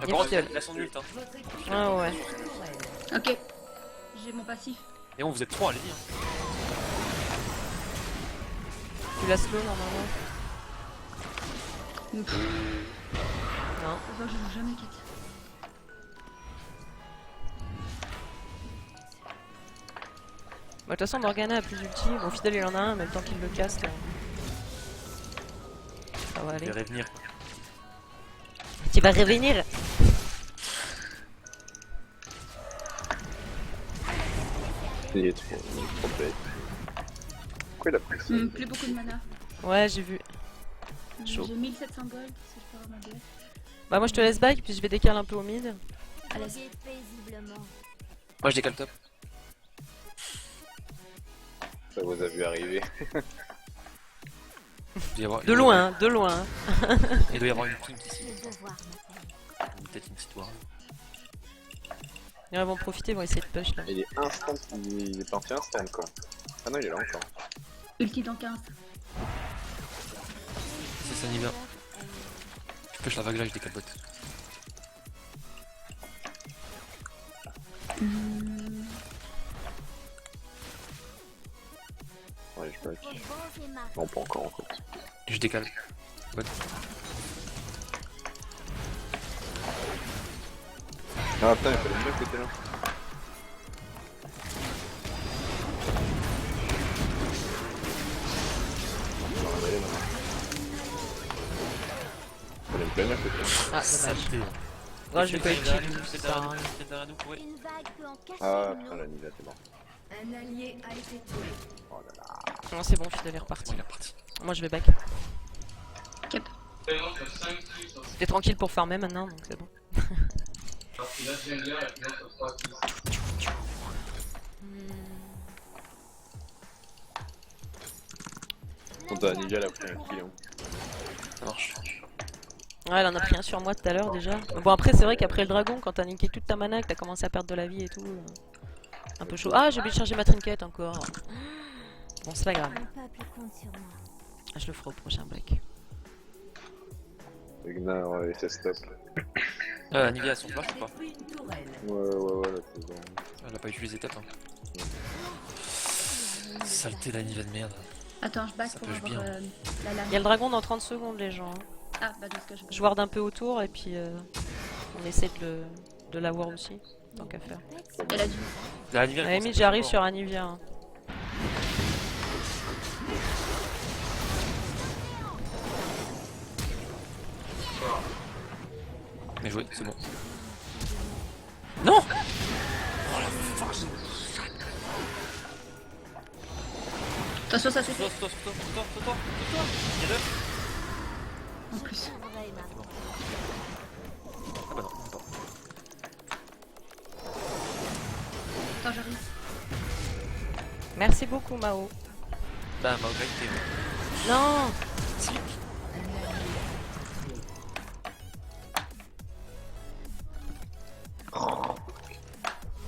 Mais Il par contre, fiole. il a son ult. Hein. Ah ouais. Ok. J'ai mon passif. Et bon, vous êtes 3, allez-y. Hein. Tu la slow normalement. Non. Je joue jamais quête. Bah, de toute façon, Morgana a plus d'ulti. Bon, Fidel il en a un, mais le temps qu'il le caste, ça va Je aller. vais revenir. Tu vas revenir. Il est trop bête. Pourquoi il a pris ça? Plus beaucoup de mana. Ouais, j'ai vu. J'ai Chaud. 1700 gold. Si je peux avoir ma blesse. Bah, moi je te laisse back, puis je vais décaler un peu au mid. Allez. Moi, je décale top. Ça vous a vu arriver. De loin, de loin. Il doit y avoir une prime ici. Peut-être une petite ward. Ils vont profiter, ils vont essayer de push là. Il est instant, il est parti instant quoi. Ah non, il est là encore. Ulti dans 15. C'est ça, Nivea. Je push la vague là, je décale bot. Ouais, je back. Non, pas encore en fait. Je décale. Bot. Ah putain, il fallait mieux que t'étais là. Fallait me plaindre à côté. Ah, dommage. Saleté. Ouais, je vais pas utile. C'est derrière nous, c'est derrière nous, ouais. Ah putain, la Nivea, c'est bon. Un allié a été tué. Oh là là. Non, c'est bon, Fidel est reparti. Il est reparti. Moi je vais back. Cap. T'es tranquille pour farmer maintenant, donc c'est bon. On t'a Nivea, elle a pris un kill. Hein. Ça marche. Ouais, elle en a pris un sur moi tout à l'heure déjà. Mais bon, après, c'est vrai qu'après le dragon, quand t'as niqué toute ta mana, que t'as commencé à perdre de la vie et tout, un peu chaud. Ah, j'ai oublié de charger ma trinket encore. Bon, c'est pas grave. Je le ferai au prochain break. Ignar et ses stop. Nivea a son flash ou pas? Détruit une tourelle. Ouais, là c'est bon. Elle a pas utilisé top. Hein. Saleté la Nivea de merde. Attends, je back Ça pour push avoir bien. la lame. Il y a le dragon dans 30 secondes, les gens. Ah, bah dans ce cas, je Je ward un peu autour et puis on essaie de l'avoir aussi, tant qu'à faire. Elle a dû. La Nivea, À la limite, j'arrive sur Anivia. Hein. Mais joué, c'est bon. Non! Attention, ça suffit. Sur toi. Il y a deux. En plus. Ah bah non, même pas. Attends, j'arrive. Merci beaucoup, Mao. Bah, ma qualité. Non! Si.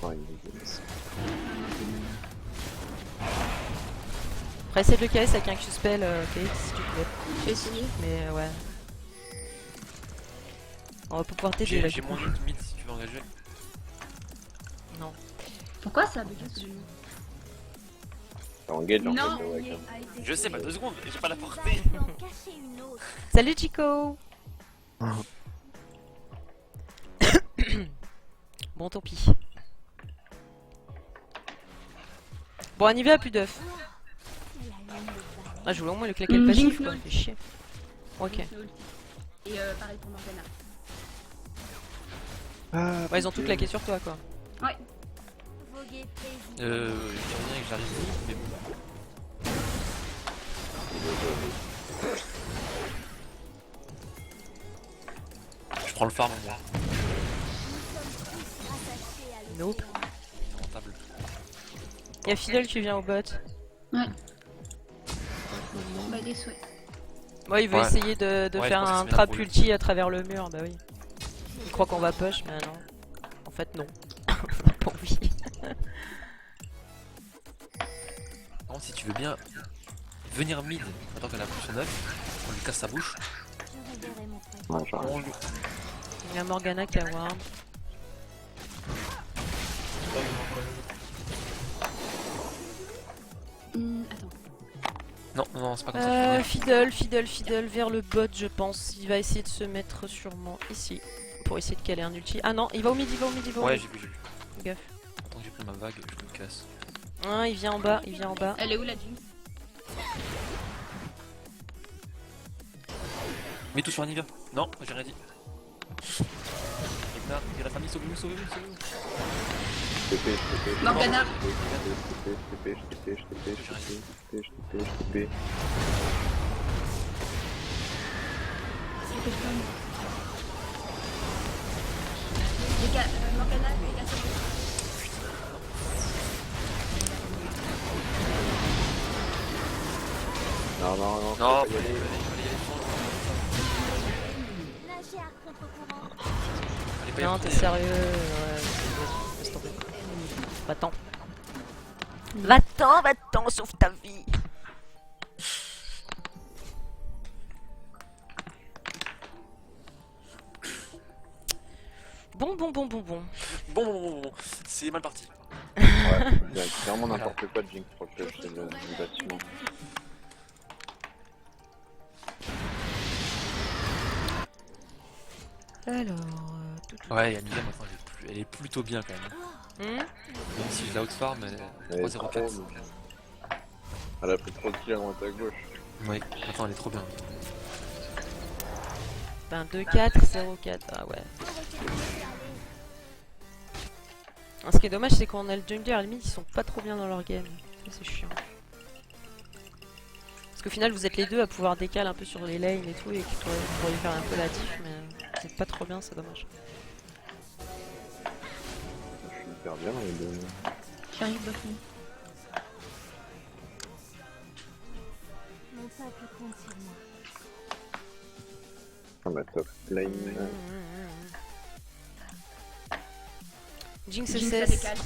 Ouais, il est dégueulasse. Après, essaie de le KS avec un Q-spell, Kate, si tu peux. Je vais essayer. Mais ouais. On va pouvoir t'aider là. J'ai du mon coup. ult mid si tu veux engager. Non. Pourquoi ça a bugué ce jeu? T'as engage en Non. fait, ouais. Allié a été Je sais, tué. pas 2 secondes, j'ai pas la portée. Salut Chico! Bon, tant pis. Bon, Anivia a plus d'œufs. Ah, je voulais au moins le claquer le passif, quoi. Fait chier. Ok. Et pareil pour Morgana. Ouais, ils ont tout claqué sur toi, quoi. Ouais. Il y a rien que j'arrive vite, mais bon. Je prends le farm moi. Nope. C'est rentable. Y'a Fidel qui vient au bot. Ouais. Bah, des souhaits. Ouais, il veut Ouais. essayer de Ouais, faire je pense que un c'est bien trap pour lui. ulti à travers le mur, bah oui. Il croit qu'on va push, mais non. En fait, non. On a pas envie. Par contre, si tu veux bien venir mid, attends qu'elle a plus son œuf, on lui casse sa bouche. Ouais, genre. On lui... Il y a Morgana qui a Ward. Attends. Non, non, c'est pas comme ça. Fiddle vers le bot, je pense. Il va essayer de se mettre sûrement ici. Pour essayer de caler un ulti. Ah non, il va au mid, il va au mid, il va au Ouais, mid. j'ai vu, j'ai vu. Fais gaffe. Attends que j'ai pris ma vague, je me casse. Ah, il vient en bas, il vient en bas. Elle est où la Jinx? Mets tout sur Anivia. Non, j'ai rien dit. Il y a la famille, sauvez-nous, sauvez-nous, sauvez-nous. Morgana. Morgana, dégage. Non, non, non. Non, faut pas y aller. Nager à contre-courant. Allez, pas y Non, retourner. t'es sérieux? Ouais, laisse tomber. Va-t'en. Va-t'en, sauve ta vie. Bon. Bon, c'est mal parti. Ouais, il y a clairement n'importe quoi de Jinx pour le clutch, c'est le bâtiment. Alors... Ouais, Anivia maintenant elle est plutôt bien quand même. Même si je la outfarm, elle est 3-0-4. Elle a pris trop de kills à droite à gauche. Oui, maintenant elle est trop bien. Ben 2-4, 0-4, ah ouais. Ce qui est dommage, c'est qu'on a le jungler, à la limite, ils sont pas trop bien dans leur game. Ça, c'est chiant. Parce qu'au final, vous êtes les deux à pouvoir décaler un peu sur les lanes et tout, et que vous pourriez faire un peu la diff, mais c'est pas trop bien, c'est dommage. Je suis hyper bien dans les deux. J'arrive beaucoup. Mon peuple compte sur moi. Ah, ma top lane. Jinx Jinx la SS, décale.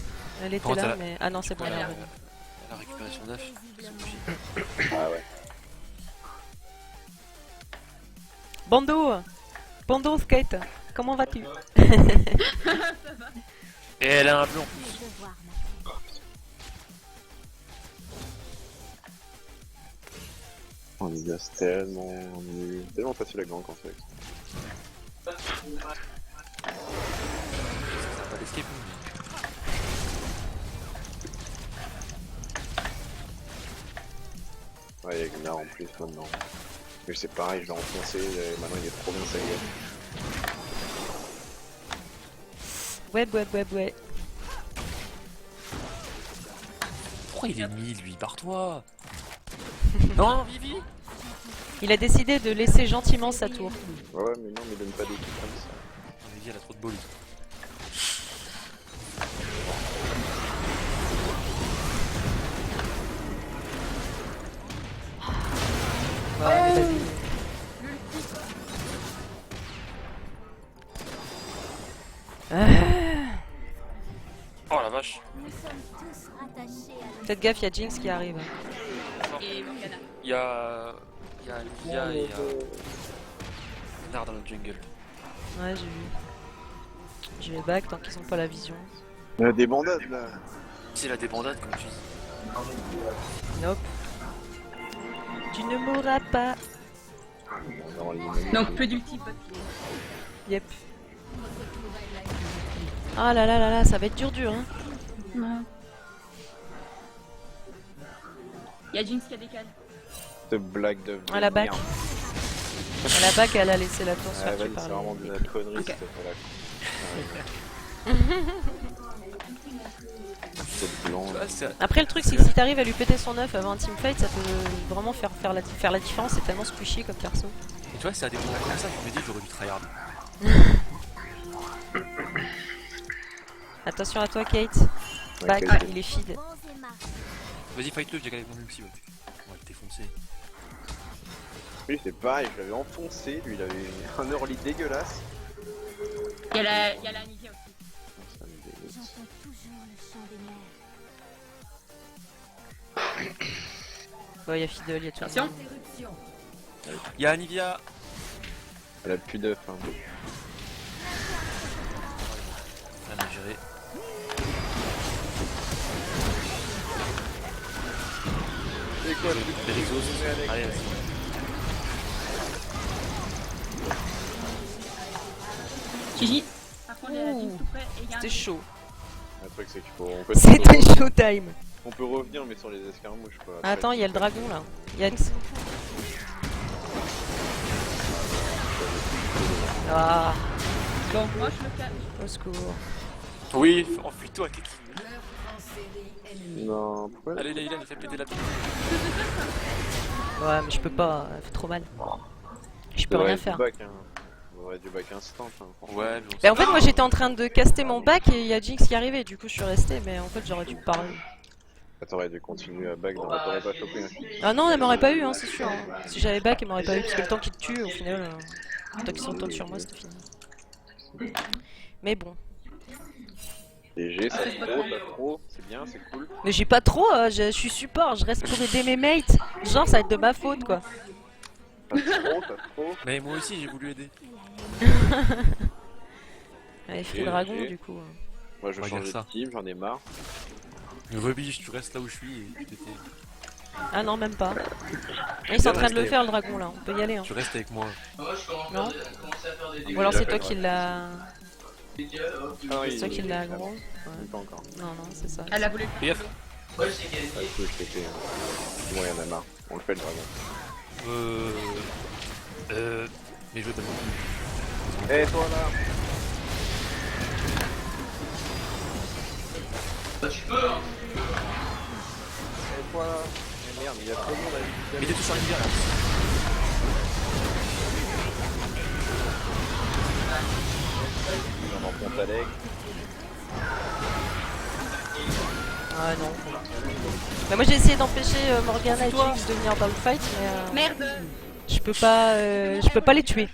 elle était Comment là, t'as- mais... Ah non, c'est bon, elle est Elle revenue. a récupéré son œuf. Ah ouais. Bando, Skate, comment vas-tu? Et elle a un blond. Mes devoirs maintenant. On y est tellement nul. Tellement facile à gank en fait. Ça a pas d'escape. Ouais, il y a Gnar en plus maintenant. Mais c'est pareil, je l'ai enfoncé, et maintenant il est trop bien sa gueule. Ouais. Pourquoi il est mis lui? Barre-toi. Non, Vivi. Il a décidé de laisser gentiment sa tour. Ouais, mais non, mais donne pas des trucs comme ça. Vivi elle a trop de bolus. Ouais, mais vas-y. Oh la vache. Nous sommes tous rattachés à Faites gaffe, il y a Jinx qui arrive. Et Morgana. Il y a Olivia et Nard dans le jungle. Ouais, j'ai vu. Je vais back tant qu'ils ont pas la vision. Il y a des bandades là. C'est la débandade comme tu dis. Nope. Tu ne mourras pas. Non, il est Donc peu d'ulti, pas de Yep. Ah là, ça va être dur, hein. Ouais. Y'a Jinx qui a décalé. cette blague de. À la back. merde. À la back, elle a laissé la tour se Ouais, faire tuer vas-y, par c'est les- vraiment de les la creeps. connerie, Ok. cette Cette blanc. Ah, c'est- Après, le truc, c'est que si t'arrives à lui péter son œuf avant un teamfight, ça peut vraiment faire la différence. C'est tellement squishy comme perso. Et tu vois, c'est à des moments comme ça que je me dis j'aurais dû tryhard. Attention à toi, Kate. Ouais, Back, Kate. il est feed. bons et marques. Vas-y, fight-le, j'ai gagné mon ulti. Ouais. On va le défoncer. Lui, c'est pareil, je l'avais enfoncé, lui, il avait un early dégueulasse. Y'a la Nivea aussi. Ça me dégoûte. J'entends toujours le chant des mers. Ouais, il y a Fiddle, il y a tout le Attention. monde. Y'a Anivia. Elle a plus d'œuf, hein. Allez. C'est quoi le Les Rixos. Allez, vas-y. Gigi. Par contre, il y a la Jinx tout près et il y a un. C'était chaud. Le truc c'est qu'il faut... En fait, C'était showtime. on peut revenir mais sur les escarmouches quoi. Ah, attends, il y a le dragon là. Il y a... Ah, Bon, moi je me calme. au secours. Oui, enfuis-toi, Kiki. Non, pourquoi Allez, Layla, il fait péter la pile. Ouais, mais je peux pas, ça fait trop mal. Je peux Ça aurait rien du faire. bac, hein. On aurait du bac instant. Hein, franchement. Ouais, mais on Bah en fait moi j'étais en train de caster mon bac et il y a Jinx qui arrivait, du coup je suis resté, mais en fait j'aurais dû parler. Ah, t'aurais dû continuer à bac, t'aurais pas chopé un shit. Ah non, elle m'aurait pas eu, hein, c'est sûr. Hein. Si j'avais bac, elle m'aurait pas eu, parce que le temps qu'il te tue, au final, le temps qu'il se retourne sur moi, c'était fini. Mais bon. DG, ça trop, t'as trop, c'est bien, c'est cool. Mais j'ai pas trop, je suis support, je reste pour aider mes mates. Genre ça va être de ma faute quoi. T'as trop. Mais moi aussi, j'ai voulu aider. Allez, free Et dragon j'ai- du coup. Moi je Regarde change de ça. team, j'en ai marre. Rebiche, tu restes là où je suis et tu t'étais. Ah non, même pas. Ah, ils sont en train de le faire le dragon là, on peut y aller. Hein. Tu restes avec moi. Non. Ou alors c'est toi qui l'as. Ah C'est toi qui l'as aggro. Ouais. Pas encore. Non, non, c'est ça. Elle a voulu. Fais gaffe. Ah, cool, je t'ai fait. Bon, y'en a marre. On le fait le dragon. Mais je t'aime. Eh, toi là. Eh, toi là. Eh, merde, il y a trop de monde à l'hôpital. Mais t'es tous en rivière là. Il en prend ta leg. Ah non. Bah moi j'ai essayé d'empêcher Morgana et Jinx de venir dans le fight, mais Merde. je peux pas les tuer.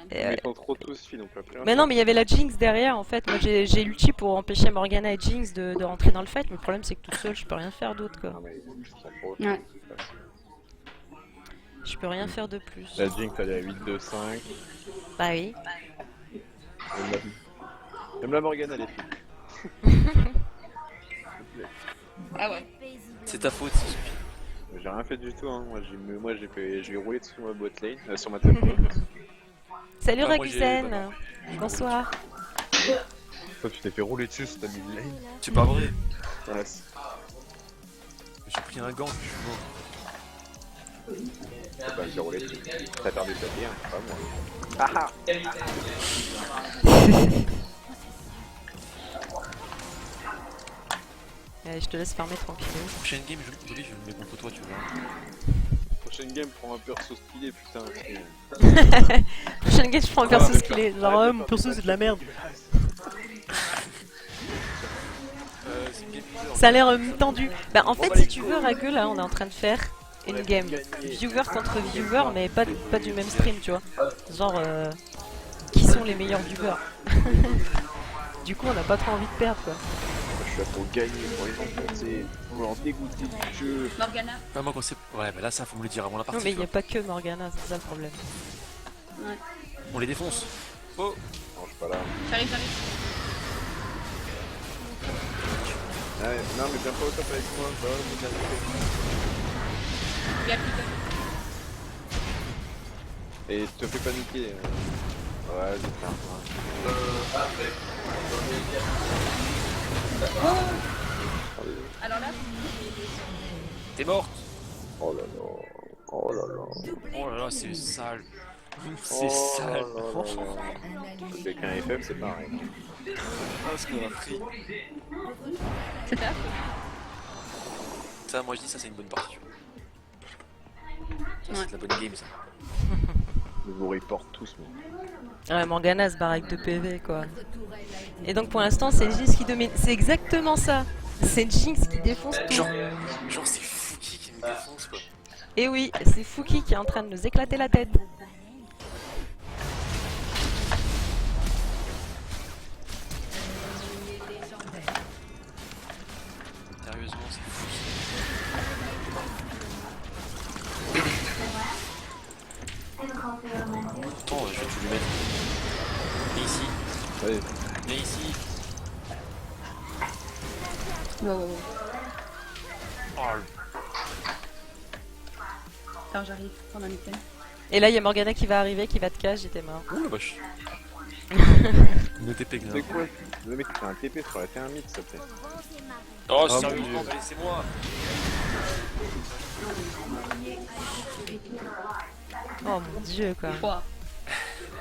Et, Mais ils sont trop tous filles, donc après. mais non, mais il y avait la Jinx derrière en fait. Moi j'ai l'ulti pour empêcher Morgana et Jinx de rentrer dans le fight, mais le problème c'est que toute seule je peux rien faire d'autre quoi. Non, mais ils sont trop. Ouais. Je peux rien faire de plus. La Jinx elle est à 8-2-5. Bah oui. Même la Morgana elle est fille. Ah ouais. C'est ta faute, si Mais j'ai rien fait du tout, hein. Moi j'ai roulé dessus ma bot lane, sur ma top lane. Salut Ah, moi, j'ai- Rakusen. Bonsoir. Toi tu t'es fait rouler dessus sur ta mid lane. C'est pas vrai. Ouais, J'ai pris un gant, je suis mort. bah j'ai roulé dessus. T'as perdu ta vie, hein, pas moi. Ah ah. Allez, je te laisse farmer tranquille. Prochaine game, je me mets contre toi, tu vois. Prochaine game, prends un perso stylé, putain. Prochaine game, je prends un perso skillé. Genre, mon perso c'est de la merde. C'est une game leader. Ça a l'air tendu. Bah, en fait, si tu veux, Rague, là, on est en train de faire une game viewer contre viewer, mais pas du même stream, tu vois. Genre, qui sont les meilleurs viewers. Du coup, on n'a pas trop envie de perdre, quoi. Je suis là pour gagner, pour les enfoncer, pour en dégoûter du jeu. Morgana. Ah, moi, quand c'est. Ouais, bah là, ça, faut me le dire avant la Non, partie. mais il tu n'y a vois. pas que Morgana, c'est ça le problème. Ouais. On les défonce. Oh, Non, je suis pas là. J'arrive. Ah, ouais, non, mais viens pas au top avec moi, bah, vous arrivez. Il y a plus de. Et te fais paniquer. Ouais, vas-y, frère. Alors là, t'es morte. Oh là là. Oh là là. Oh là là, c'est sale. Oh C'est sale. là là là. Avec un FF, c'est pareil. Oh, ce qu'on a pris. c'est ça. Ça, moi, je dis ça, c'est une bonne partie. Ça, Ouais. c'est de la bonne game, ça. Je vous reporte tous, mais. Ouais, Morgana se barre avec 2 PV, quoi. Et donc, pour l'instant, c'est Jinx qui domine. C'est exactement ça. C'est Jinx qui défonce tout. Genre, c'est Fouki qui me défonce, quoi. Et oui, c'est Fouki qui est en train de nous éclater la tête. Sérieusement, c'est Fouki. Pourtant, je vais tout lui mettre. Et ici. Allez, Viens ici. Wow. Oh, Attends, j'arrive. Prends un item. Et là, il y a Morgana qui va arriver, qui va te cacher, j'étais mort. oh la vache. Une TP c'est quoi? Le mec qui fait un TP sur la thermite, s'il te plaît. Oh, Ah, sérieusement, mon Dieu. laissez-moi. Oh mon dieu, quoi. 3.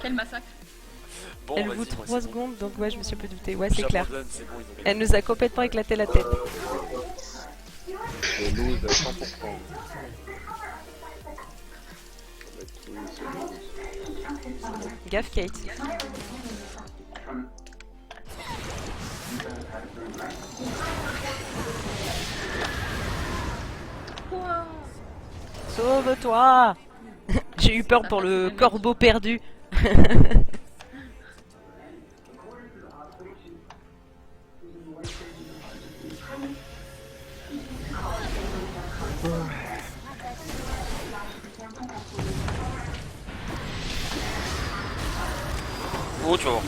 Quel massacre. Bon, Elle vas-y, vous moi, 3 c'est bon. secondes, donc ouais, je me suis un peu douté. Ouais, c'est clair. J'abandonne, c'est bon, ils ont gagné. Elle nous a complètement éclaté la tête. Je lose à 100%. Ça va être tout, Gaffe, Kate. Sauve-toi. J'ai eu peur pour le corbeau perdu. Oh, tu vas voir.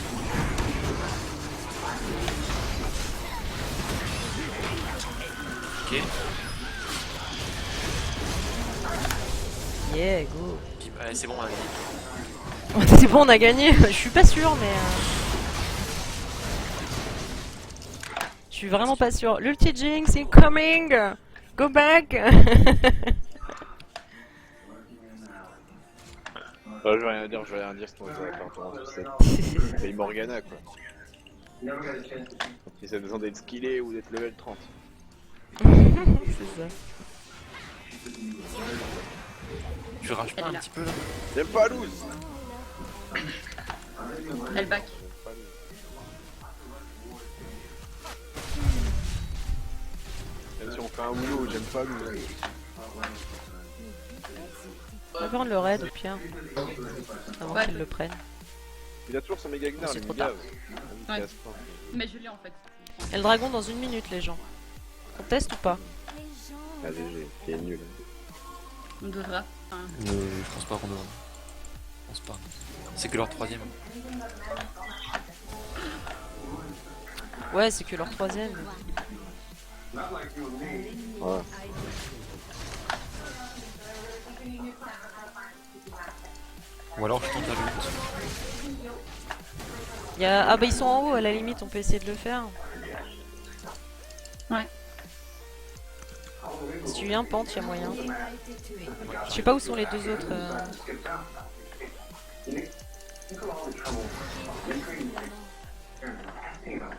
Ok. Yeah, go. Puis, allez, c'est bon, allez. C'est bon, on a gagné. Je suis pas sûre, mais... Je suis vraiment pas sûre. L'ulti Jinx incoming. Go back. je vais rien dire, sinon je vais perdre. C'est Morgana quoi. Si ça a besoin d'être skillé ou d'être level 30. C'est ça. Tu rages pas un petit peu là? J'aime pas lose. Elle back. Même si on fait un boulot, j'aime pas lose. On va prendre le raid au pire. Avant Ouais. qu'ils le prennent. Il a toujours son méga gnard, C'est lui, trop il tard. gave. Ouais. Mais je l'ai en fait. Et le dragon dans 1 minute, les gens. On teste ou pas? Ah GG, qui est nul. On devra. Enfin, Je pense pas qu'on devrait. Je pense pas. C'est que leur troisième. Ouais, c'est que leur 3ème. Ouais. Ou alors je tente la lutte. Ah bah ils sont en haut, à la limite, on peut essayer de le faire. ouais. Si tu viens, pente, y'a moyen. Je sais pas où sont les deux autres.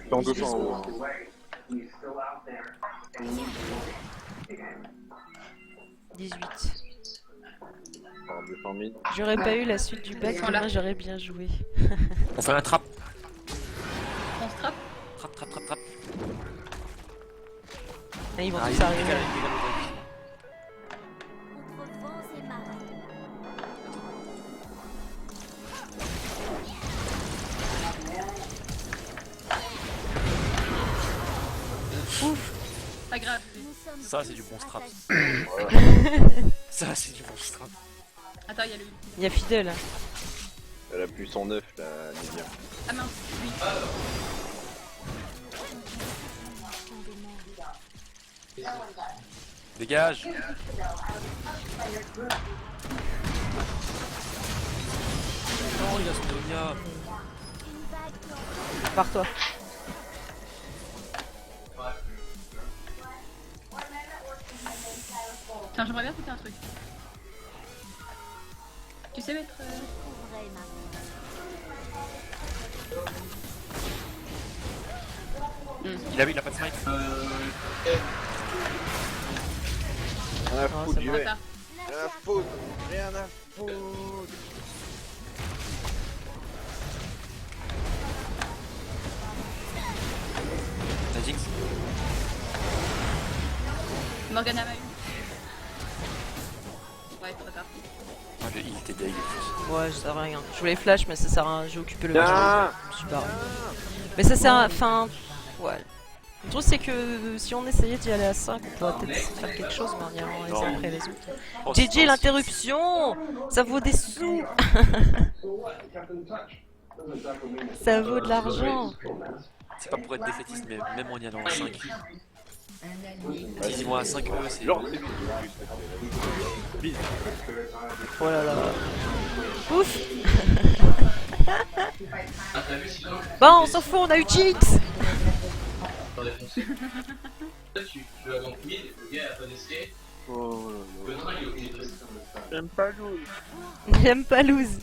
Dans 200 euros. Hein. 18. Alors, 200 000. J'aurais pas eu la suite du bac, Voilà. demain j'aurais bien joué. On fait un trap. On se trappe. Trap. Et ils vont Ah, tous il arriver. dégage. Contre vents et marées. Ouf. Pas grave. Nous sommes Ça, c'est tous du bon strap. attachés. Ça, c'est du bon strap. Attends, il y a le. Il y a Fidel. Elle a plus 109 la Nidia. Ah mince, oui. Dégage. Oh, il a son Donia. Une vague Par toi. Tiens, j'aimerais bien tenter un truc. Tu sais mettre. couvrait ma Il a pas de smite. Rien à Oh, foutre, c'est j'y bon. vais. Attends. Rien à foutre. Rien à foutre. La Jinx. Morgana m'a eu. Ouais, trop tard. Ah, il était deg. Ouais, ça sert à rien. Je voulais flash, mais ça sert à rien. J'ai occupé le Tiens. match. Je me suis barré. Mais ça sert à. Enfin. Ouais. Le truc, c'est que si on essayait d'y aller à 5, on pourrait peut-être faire quelque chose, mais en y allant les uns après les autres. Oh, JJ, l'interruption. Ça vaut des sous. Ça vaut de l'argent. C'est pas pour être défaitiste, mais même en y allant à 5. S'ils vont à 5 c'est. Genre, Oh là là. Ouf. Bon, on s'en fout, on a eu Jinx. oh, J'aime pas l'eau. J'aime pas lose.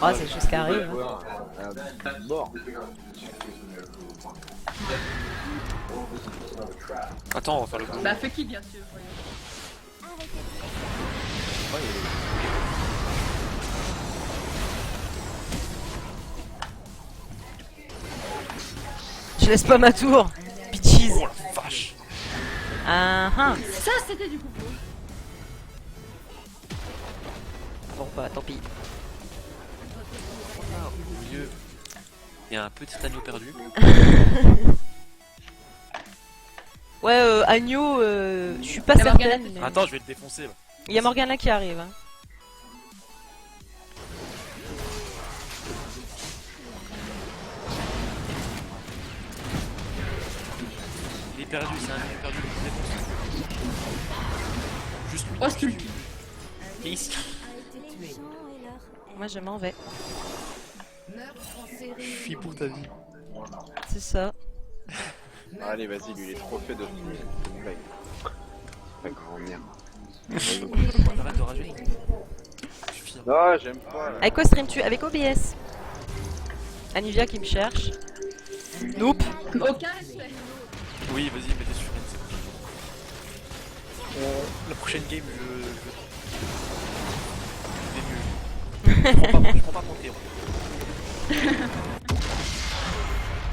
Oh, c'est juste qui arrive. mort. Attends, on va faire le coup. Bah, fais qui, bien sûr. voyons. Je laisse pas ma tour. Bitches. Oh la vache! Ah ah. Ça, c'était du coup. Bon bah tant pis. Ah, au milieu, il y a un petit agneau perdu. Ouais, agneau, je suis pas La Morgana, certaine. mais- Attends, je vais le défoncer là. Il y a Morgana qui arrive. Hein. Il est perdu, c'est un agneau perdu. Défonce. Juste lui. Oh, stupide. Et ici. Moi je m'en vais. Fuis pour ta vie. C'est ça. Allez, vas-y, lui, il est trop fait de blague. La grand-mère. Arrête de rager. Suffit. Non, j'aime pas. Là. Avec quoi stream-tu? Avec OBS. Anivia qui me cherche. Nope. Aucun respect. Oui, vas-y, mettez sur la prochaine game, je vais mieux. Je prends pas Panthéon.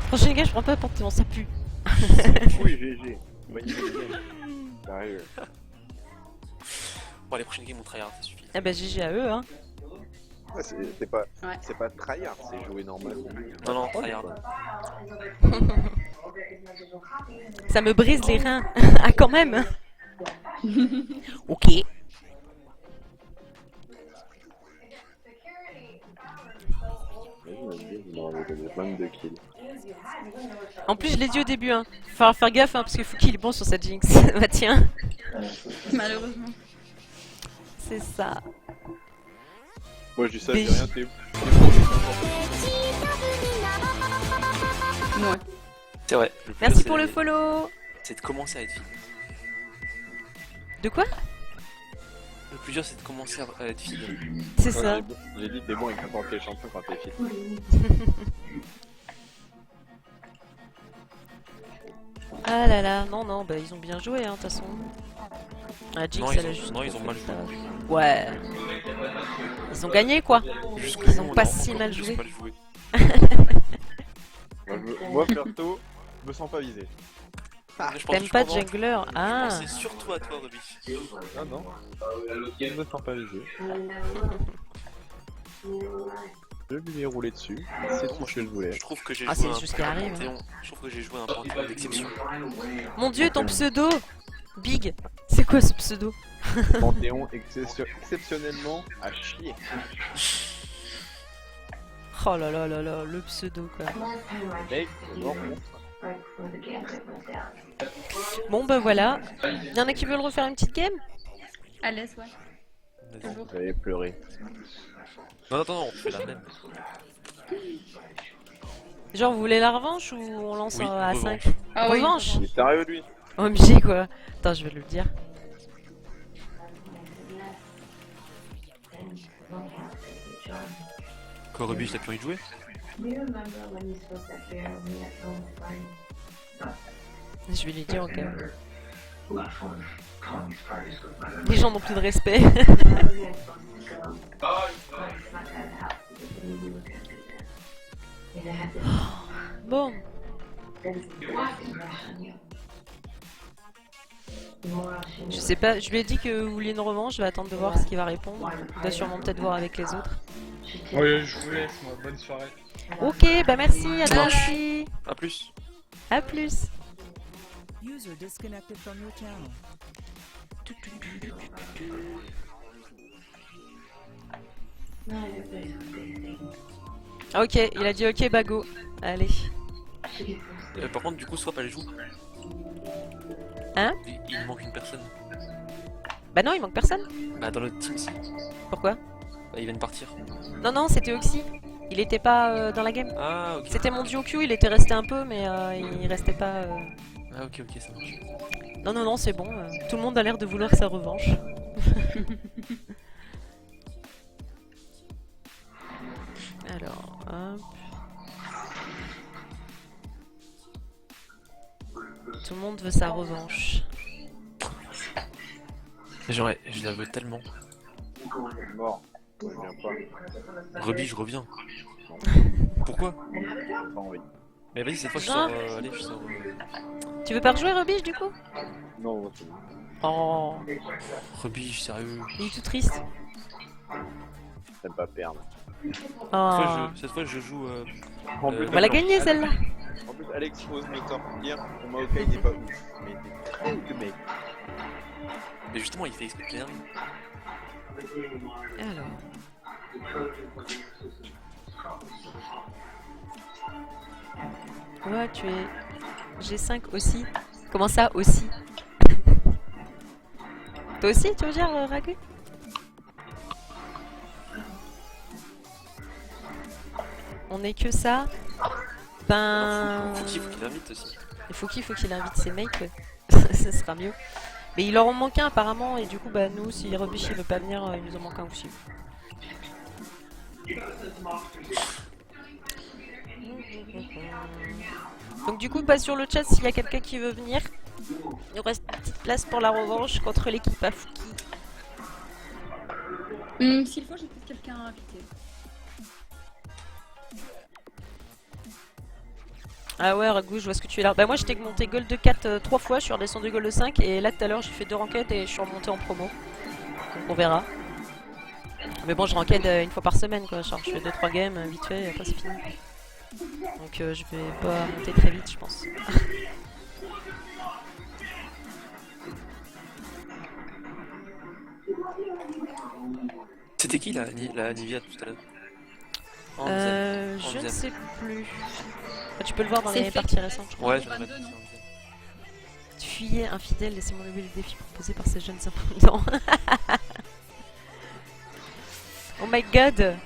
Prochaine gars, je prends pas Panthéon, ça pue. Oui, GG. Magnifique game. Sérieux. Bon, les prochaines games, on tryhard, ça suffit. Eh ben GG à eux, hein. Ouais, c'est pas, Ouais. c'est pas tryhard, c'est jouer normalement. Non, non, tryhard. Ça me brise les reins. Ah quand même. Ok. Vous m'en avez donné 22 kills. En plus, je l'ai dit au début, hein. Faut faire gaffe, hein, parce qu'il faut qu'il est bon sur cette Jinx. Bah tiens, Malheureusement. c'est ça. Moi je dis ça, Mais- j'ai rien, t'es où? Ouais. C'est vrai. Le plus Merci dur, pour le c'est- follow. C'est de commencer à être fille. De quoi? Le plus dur, c'est de commencer à être fille. C'est ça. J'ai dit t'es bon avec n'importe quel champion quand t'es fit. Ah là là, non, non, bah ils ont bien joué, hein, de toute façon. Ah, Jinx, Non, elle a ils juste. ont, non, ils ont mal joué. Ouais. Ils ont gagné, quoi. Jusqu'au Ils ont bout, pas non, si encore mal plus joué. mal joué. Moi perso, je me sens pas visé. Je T'aimes pas de pense- jungler? Ah. C'est surtout à toi, Ruby. Ah non, je me sens pas visé. Je lui ai roulé dessus, c'est tout ce que je voulais. Je trouve que j'ai Ah, joué c'est un juste ce qui arrive, hein. Panthéon. Je trouve que j'ai joué un Panthéon d'exception. Mon dieu, ton pseudo Big. C'est quoi ce pseudo? Panthéon exceptionnellement à chier. Oh là là là là, le pseudo, quoi. Mec, non, Bon, bah voilà. Y'en a qui veulent refaire une petite game? À l'aise, ouais. Vas-y. Toujours. j'allais pleurer. Non, attends, on fait la même. Genre, vous voulez la revanche ou on lance Oui, à revanche. 5? Ah oui. Revanche? Il est sérieux lui? OMG, quoi. Attends, je vais le dire. Quoi, Ruby, t'as plus envie de jouer? Je vais lui dire, ok. Les gens n'ont plus de respect. Bon. Je sais pas, je lui ai dit que vous vouliez une revanche, je vais attendre de voir ce qu'il va répondre. Il va sûrement peut-être voir avec les autres. Oui, je vous laisse, moi. Bonne soirée. Ok, bah merci, à toi marche. aussi. A plus. À plus. User disconnected from your channel. Ok, il a dit ok, bah go. Allez. Par contre, du coup, Swap elle joue. Hein? Il manque une personne. Bah non, il manque personne. Bah, dans notre team, aussi. Pourquoi? Bah, il vient de partir. Non, non, c'était Oxy. Il était pas dans la game. Ah, ok. C'était mon duo Q, il était resté un peu, mais il restait pas. Ah, ok, ça marche. Non, non, non, c'est bon. Tout le monde a l'air de vouloir sa revanche. Alors, hop. Tout le monde veut sa revanche. Genre, je la veux tellement. Mort. Je viens pas. Ruby, je reviens. Pourquoi? Pas envie. Mais vas-y, cette fois, je Jean. sors. Allez, je sors. Tu veux pas rejouer Rubiche du coup? Non, c'est bon. Oh, Ruby, sérieux. il est tout triste. T'aimes pas perdre. Oh. Cette fois, je joue. En plus, On va la gagner celle-là. En plus, Alex ose me sortir. Pour moi, Maokai n'est pas ouf. Mais il était très ouf, le mec. Mais justement, il fait exprès de l'énerver. Alors. Ouais, tu es G5 aussi. Comment ça aussi? Toi aussi, tu veux dire, Ragu? On est que ça. Ben. Faut qu'il invite aussi. Il faut qu'il invite ses mates, ouais. Ça sera mieux. Mais il leur en manque un apparemment, et du coup, bah nous, si Rubish il veut pas venir, il nous en manque un aussi. Donc du coup, bah sur le chat, s'il y a quelqu'un qui veut venir, il nous reste une petite place pour la revanche contre l'équipe Afuki. S'il faut, j'ai peut-être quelqu'un à inviter. Ah ouais, Ragu, je vois ce que tu es là. Bah moi, j'étais monté Gold 4 3 fois, je suis redescendu Gold 5, et là tout à l'heure, j'ai fait 2 ranked et je suis remonté en promo. Donc on verra. Mais bon, je ranked une fois par semaine, quoi. Genre, je fais 2-3 games, vite fait, et après c'est fini. Donc je vais pas monter très vite, je pense. C'était qui la Nivea tout à l'heure? En Je ne deuxième. sais plus. Ah, tu peux le voir dans C'est les fait. parties récentes, je crois. Ouais, j'en ai 22, mettre non ici. Fuyez, infidèle, laissez-moi lever le défi proposé par ces jeunes impudents. Oh my god!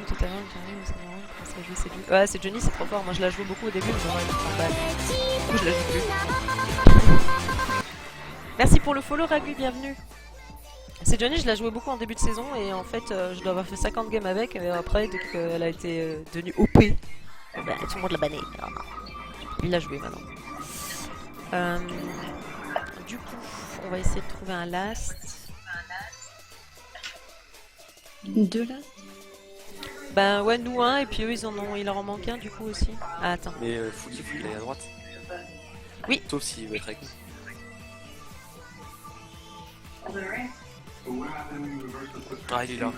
Tout à l'heure, Johnny, c'est marrant, comment ça joue, c'est lui. Ouais, c'est Johnny, c'est trop fort. Moi, je la joue beaucoup au début, mais vraiment, il me s'en bat. Du coup, je la joue plus. Merci pour le follow, Ragu, bienvenue. C'est Johnny, je la jouais beaucoup en début de saison, et en fait, je dois avoir fait 50 games avec, et après, dès qu'elle a été devenue OP, bah, tout le monde l'a banné. Il l'a joué maintenant. Du coup, on va essayer de trouver un last. 2 là. Ben ouais, nous un, et puis eux il leur en manque un du coup aussi. Ah, attends. Mais Fouki, il est à droite. Oui. Sauf s'il veut être avec nous. Ah, il est là.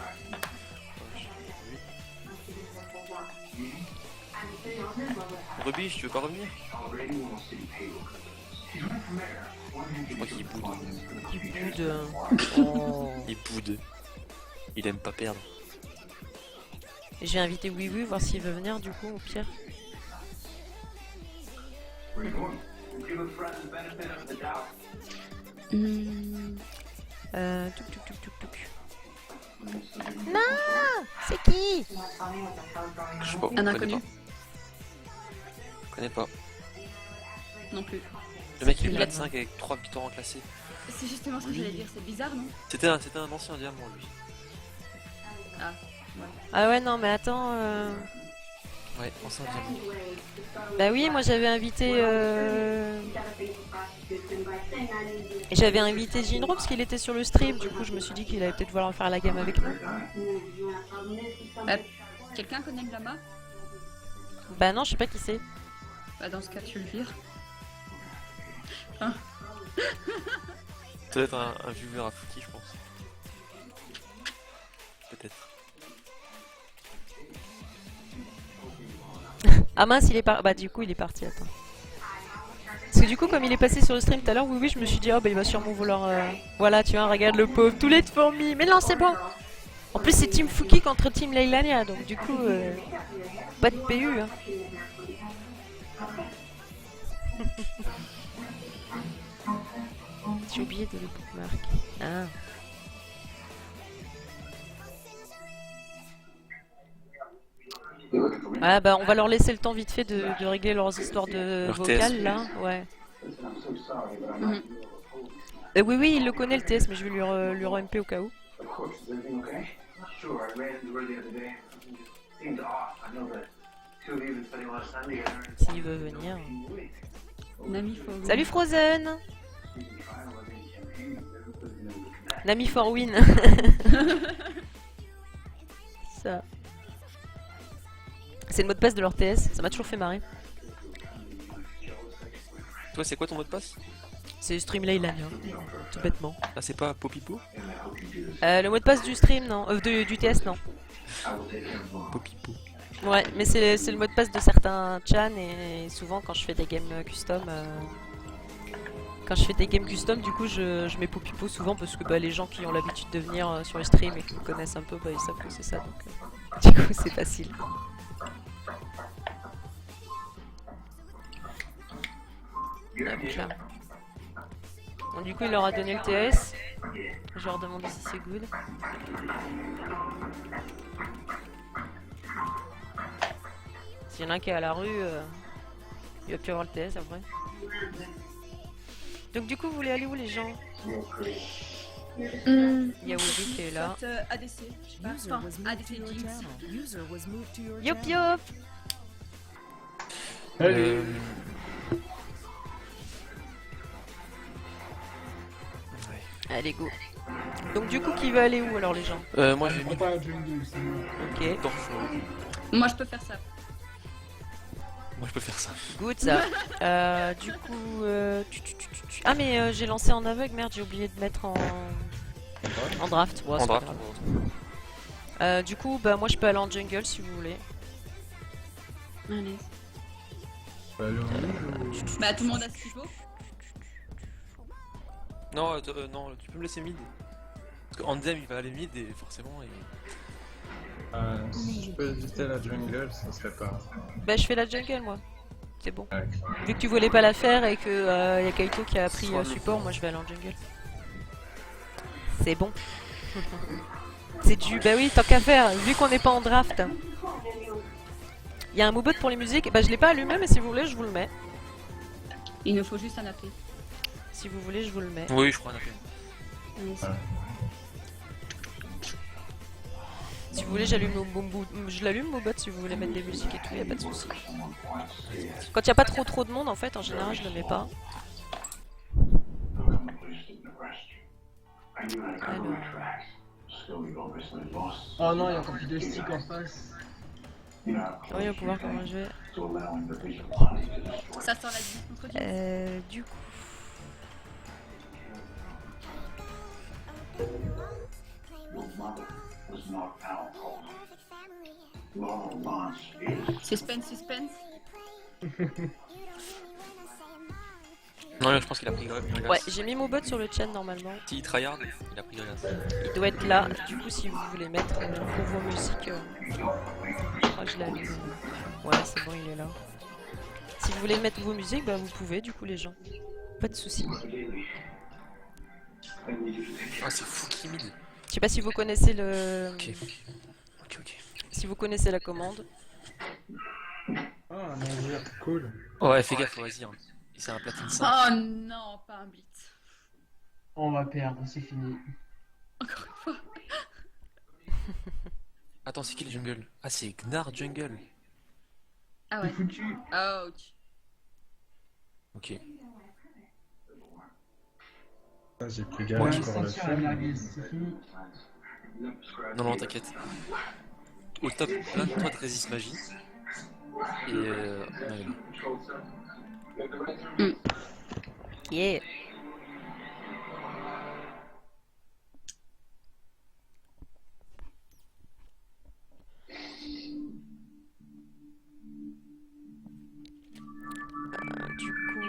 Ruby, tu veux pas revenir? Je crois qu'il boude. Il boude. Oh. Il boude. Il aime pas perdre. J'ai invité Oui Oui, voir s'il veut venir du coup, au pire. Touc touc touc touc touc. Non, c'est qui? Je sais pas. Un inconnu. Je connais pas. Non plus. Le mec il est Il a- plat 5 avec 3 victoires en classé. C'est justement ce que j'allais dire, c'est bizarre, non? C'était un ancien diamant lui. Ah ouais, non, mais attends. Ouais, ancien diamant. Bah oui, moi j'avais invité. J'avais invité Jinro parce qu'il était sur le stream, du coup je me suis dit qu'il allait peut-être vouloir faire la game avec nous. Quelqu'un connaît le lama? Bah non, je sais pas qui c'est. Bah dans ce cas, tu le vires. Peut-être un viewer à Fouki, je pense. Peut-être. Ah mince, il est parti. Bah du coup il est parti, attends. Parce que du coup comme il est passé sur le stream tout à l'heure, oui je me suis dit oh bah il va sûrement vouloir... Voilà tu vois, regarde le pauvre, tout lait de fourmis. Mais non c'est bon. En plus, c'est Team Fouki contre Team Leilania, donc du coup, pas de PU. Hein. J'ai oublié de le bookmark. Ah. Ah bah on va leur laisser le temps vite fait de régler leurs histoires de Leur vocales TS. là, ouais. Mhm. Oui oui il le connaît le TS mais je vais lui re-MP au cas où. S'il veut venir. Nami faut. Salut Frozen. Nami for win. Ça. C'est le mot de passe de leur TS, ça m'a toujours fait marrer. Toi, c'est quoi ton mot de passe? C'est Stream Leilania, tout bêtement. Ah, c'est pas Popipo? Le mot de passe du stream, non. Du TS, non. Popipo. Ouais, mais c'est le mot de passe de certains chans et souvent quand je fais des games custom. Quand je fais des games custom, du coup, je mets Popipo souvent parce que bah, les gens qui ont l'habitude de venir sur le stream et qui me connaissent un peu, bah, ils savent que c'est ça. Donc, du coup, c'est facile. Hop là. Bon, du coup, il leur a donné le TS. Je leur demande si c'est good. S'il y en a un qui est à la rue, il va plus avoir le TS après. Donc du coup, vous voulez aller où les gens? Il y a Woody qui est là. ADC, je sais pas. User Enfin, was moved ADC to your Jinx. channel. User was moved to your Yop channel. yop. Euh... Allez go. Donc du coup, qui veut aller où alors les gens? Moi j'ai mis Pas un jungle, c'est mieux. Ok, torche. Moi je peux faire ça. Moi je peux faire ça. good ça. Du coup, ah mais j'ai lancé en aveugle, merde, j'ai oublié de mettre en draft. Ouais, En c'est pas draft. grave. Du coup, bah moi je peux aller en jungle si vous voulez. Allez. Allons-y. Bah tout le monde a ce qu'il faut. Non, non, tu peux me laisser mid. Parce que Andem il va aller mid et forcément. Si je peux éviter la jungle, ça serait pas. Bah je fais la jungle moi. C'est bon. Ouais. Vu que tu voulais pas la faire et que y a Kaito qui a pris support, moi je vais aller en jungle. C'est bon. C'est du... Bah oui, tant qu'à faire, vu qu'on n'est pas en draft. Il y a un moobot pour les musiques, bah je l'ai pas allumé mais si vous voulez je vous le mets. Il nous faut juste un AP. Si vous voulez je vous le mets. Oui, je crois un appel. Allez, Voilà. Si vous voulez j'allume je l'allume Moobot si vous voulez mettre des musiques et tout, y a pas de souci. Quand y a pas trop de monde en fait, en général je le mets pas. Alors... Oh non, il y a encore plus de sticks en face. Oui, on va pouvoir comment je vais. ça sort la vie contre Jinx. Du coup... Suspense, suspense. Non, je pense qu'il a pris grave. Ouais, j'ai mis Moobot sur le chat normalement. Si tryhard, il a pris grave. Il doit être là. Du coup, si vous voulez mettre pour vos musiques, je crois que je l'allume. Ouais, c'est bon, il est là. Si vous voulez mettre vos musiques, bah vous pouvez, du coup, les gens. Pas de soucis. Ah, c'est fou qui mid. Je sais pas si vous connaissez le. Ok. Ok. Si vous connaissez la commande. Ah, un navire, cool. Ouais, fais gaffe, vas-y. Hein. C'est un platine 5. Oh non, pas un blitz. On va perdre, c'est fini. Encore une fois. Attends, c'est qui le jungle? Ah, c'est Gnar Jungle. Ah ouais. Foutu. Ouch. Ok. Ah, j'ai plus galère pour le Attention, faire. c'est fini. Non, non, t'inquiète. Au top, là, toi, de résiste magie. Et ouais. Yeah. Du coup...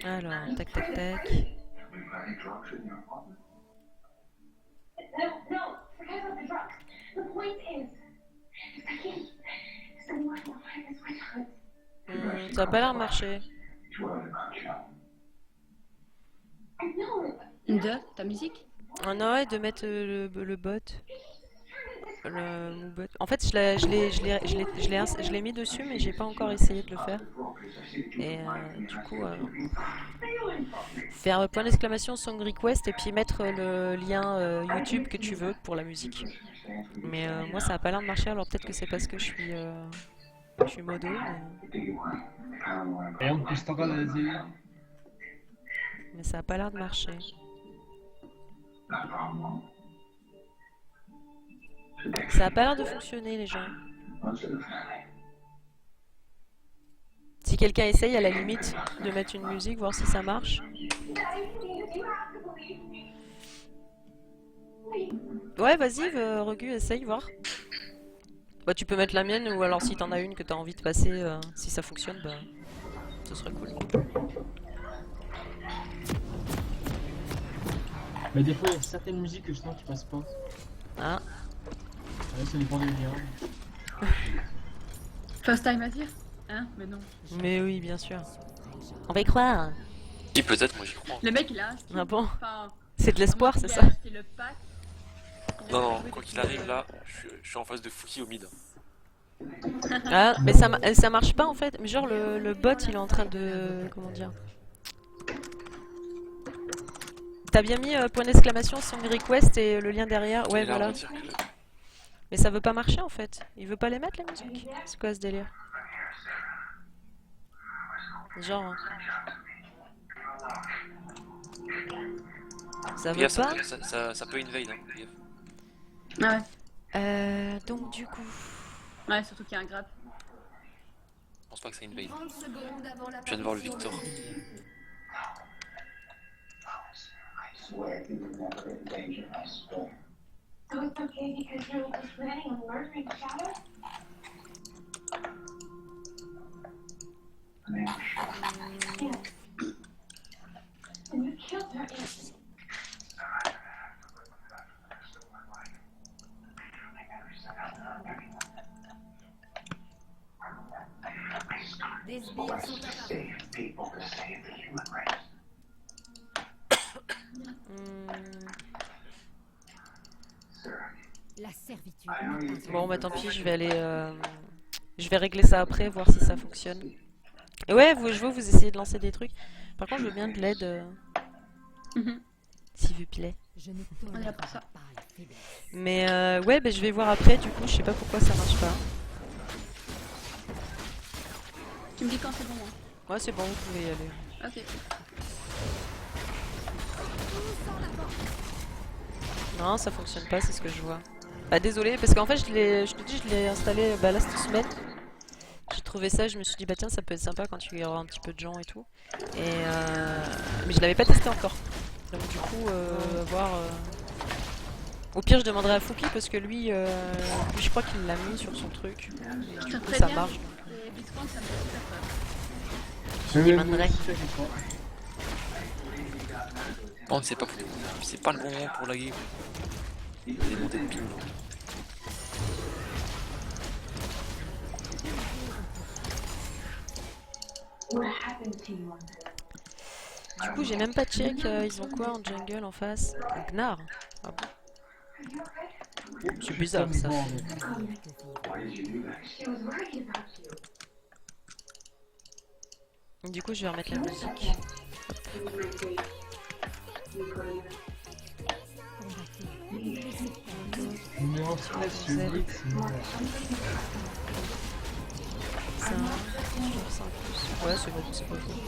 Alors, tac tac tac. Ça a pas l'air de marcher. De ta musique? Ah non, ouais, de mettre le bot. Mon bot. En fait, je l'ai mis dessus, mais j'ai pas encore essayé de le faire. Et du coup, faire point d'exclamation song request et puis mettre le lien YouTube que tu veux pour la musique. Mais moi, ça a pas l'air de marcher, alors peut-être que c'est parce que je suis modo. Et on pousse encore la zéro. Mais ça a pas l'air de marcher. Ça a pas l'air de fonctionner, les gens. Si quelqu'un essaye, à la limite, de mettre une musique, voir si ça marche. Ouais, vas-y, Regu, essaye, voir. Bah, tu peux mettre la mienne, ou alors si t'en as une que t'as envie de passer, si ça fonctionne, bah, ce serait cool. Mais des fois, il y a certaines musiques que je sens qui passent pas. Ah. Ouais, ça dépend des liens. First time à dire? Hein? Mais non. Mais oui, bien sûr. On va y croire. Si, peut-être, moi j'y crois. Le mec il a acheté. Ah bon? Enfin, C'est de l'espoir, c'est il ça? a acheté le pack. Non, non, quoi qu'il arrive là, je suis en face de Fouki au mid. Ah, mais ça marche pas en fait. Mais genre le bot il est en train de... Comment dire? T'as bien mis point d'exclamation, song request et le lien derrière? Ouais, Il a l'air voilà. de dire que le- Mais ça veut pas marcher en fait. Il veut pas les mettre les musiques. C'est quoi ce délire? Genre... hein. Ça veut Gaffe, pas? ça peut invade, hein. Gaffe. Ah ouais. Donc du coup... Ouais, surtout qu'il y a un grab. Je pense pas que ça invade. Je viens de voir le Victor. Des sbires sont apparus. La servitude. Bon bah tant pis, je vais aller... Je vais régler ça après, voir si ça fonctionne. Et ouais, je veux vous essayer de lancer des trucs. Par contre, je veux bien de l'aide. Si vous plaît. Je ne On est là pour ça. pas la faiblesse. Mais ouais, bah, je vais voir après, du coup, je sais pas pourquoi ça marche pas. Tu me dis quand c'est bon. Hein. Ouais, c'est bon, vous pouvez y aller. Ok. Non, ça fonctionne pas, c'est ce que je vois. Bah désolé, parce qu'en fait, je te dis, je l'ai installé bah, là cette semaine. J'ai trouvé ça, je me suis dit, bah tiens, ça peut être sympa quand il y aura un petit peu de gens et tout. Et mais je l'avais pas testé encore. Donc du coup, voir... Au pire, je demanderai à Fouki parce que lui je crois qu'il l'a mis sur son truc. Et du coup, ça marche. Et Blitzcrank, ça me fait super peur. Je demanderai. Bon, c'est pas le bon moment pour laguer. Il est monté de pile. Du coup, j'ai même pas check, ils ont quoi en jungle en face? Un Gnar. Ah bon? C'est bizarre ça. Du coup, je vais remettre la musique. Numéro 13 sur le Blitz. 5, 5 plus. Ouais, c'est bon, c'est pas faux.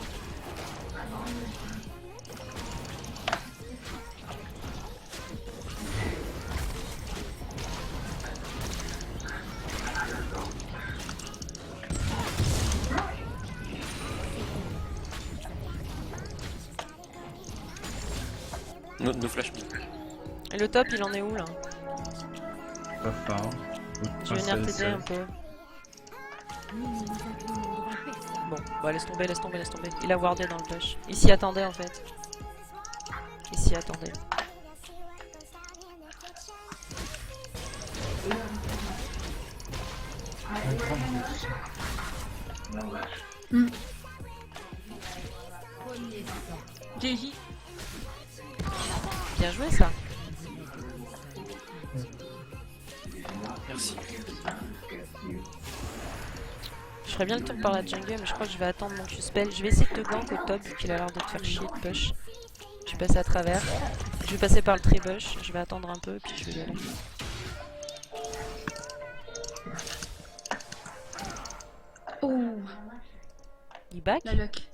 No flash me. Et le top, il en est où là? Pas fort. Je vais venir t'aider un peu. Bon, bah laisse tomber, laisse tomber, laisse tomber. Il a wardé dans le bush. Il s'y attendait en fait. Il s'y attendait. GJ. Bien joué ça. Merci. Je ferais bien le tour par la jungle, mais je crois que je vais attendre mon Q-spell. Je vais essayer de te gank au top, vu qu'il a l'air de te faire chier de push. Je vais passer à travers. Je vais passer par le trébush. Je vais attendre un peu, puis je vais y aller. Oh, Il back? la luck.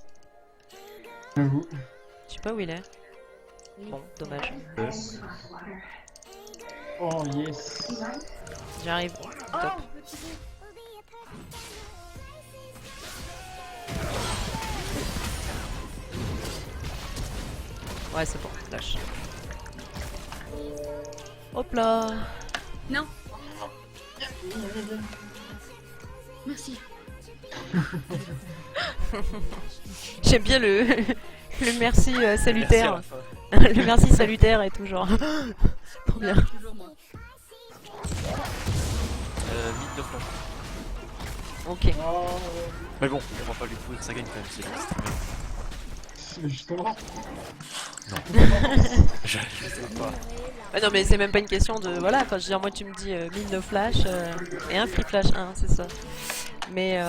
J'avoue. Je sais pas où il est. Bon, dommage. Yes. Oh yes. J'arrive. Top. Ouais, c'est bon, flash. Hop là. Non. Merci. J'aime bien le, le merci Merci à salutaire. la fin. Le merci salutaire et tout genre. Trop bien. Toujours moi. Mid de flash. Ok. Oh, Mais bon, on va pas lui pourrir sa gagne quand même, c'est bien. mais justement. Je sais pas. Ouais, non mais c'est même pas une question de voilà, enfin je veux dire moi tu me dis 1000 de flash et un free flash 1, c'est ça. Mais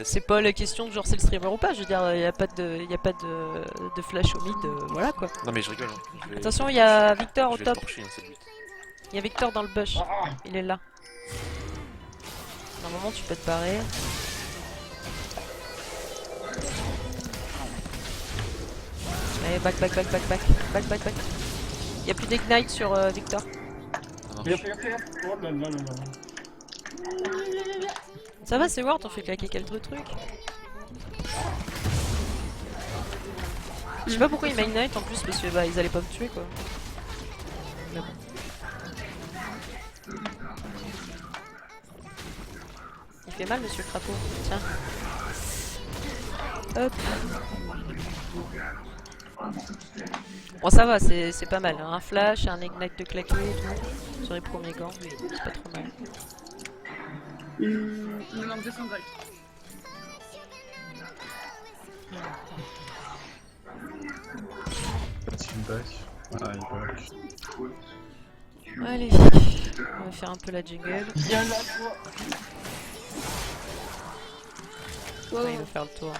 c'est pas la question de genre c'est le streamer ou pas, je veux dire y a pas de flash au mid, voilà quoi. Non mais je rigole. Hein. Je vais- Attention, il y a Victor au je vais le top. torcher, hein, c'est le but. Il y a Victor dans le bush. Il est là. Normalement tu peux te barrer. Allez, back. Il y a plus d'ignite sur Victor. Ça marche. Regarde. Oh là là là là. Ça va, c'est Ward, on fait claquer quelques trucs. Je sais pas pourquoi il main Knight en plus, parce que bah ils allaient pas me tuer quoi. Mais bon. Il fait mal monsieur le crapaud, tiens. Hop. Bon ça va, c'est pas mal, hein. Un flash, un ignite de claquer et tout. Sur les premiers gants, c'est pas trop mal. Il me manque 200 gold. Petit back. Ah, il back. Allez, on va faire un peu la jungle. Viens là, toi. Ouais, il va faire le tour.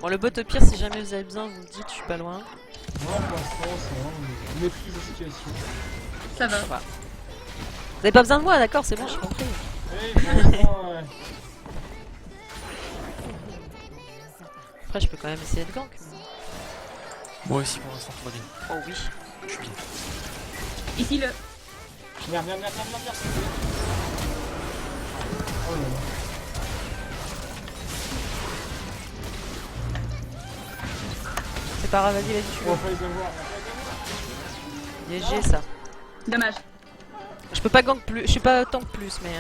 Bon, le bot au pire, si jamais vous avez besoin, vous me dites, je suis pas loin. Moi, pour l'instant, ça va, on maîtrise la situation. Ça va. Vous avez pas besoin de moi, d'accord, c'est bon, j'ai compris. Hey, pour l'instant, Après, je peux quand même essayer de gank. mais- Moi aussi pour l'instant, tout va bien. Oh oui. Je suis bien. Ici le. Merde. Oh là là. C'est pas grave, vas-y, tu On va pas les avoir. GG ça. Dommage. Je peux pas gank plus, je suis pas tank plus, mais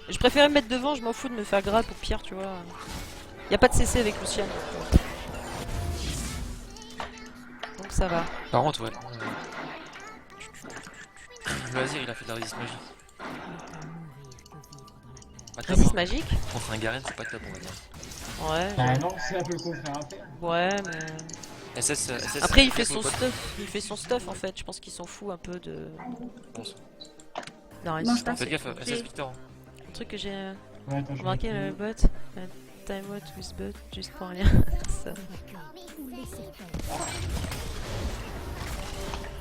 je préférais me mettre devant, je m'en fous de me faire grab ou pire, tu vois. Y a pas de CC avec Lucian. Donc ça va. Par contre, ouais. Le Azir il a fait de la résiste magique. Pas top, Résiste hein. magique? Contre un Garen, c'est pas top, on va dire. Ouais. Bah non, c'est un peu le contraire à faire. Ouais, mais. SS, Après, il fait son mon pote. stuff. Il fait son stuff en fait. Je pense qu'il s'en fout un peu de. Bon sang. Non, Non, résiste. je Faites gaffe, SS Victor. Un truc que j'ai Ouais, attends, je remarqué vais- le bot. Time out with bot, juste pour rien. Ça.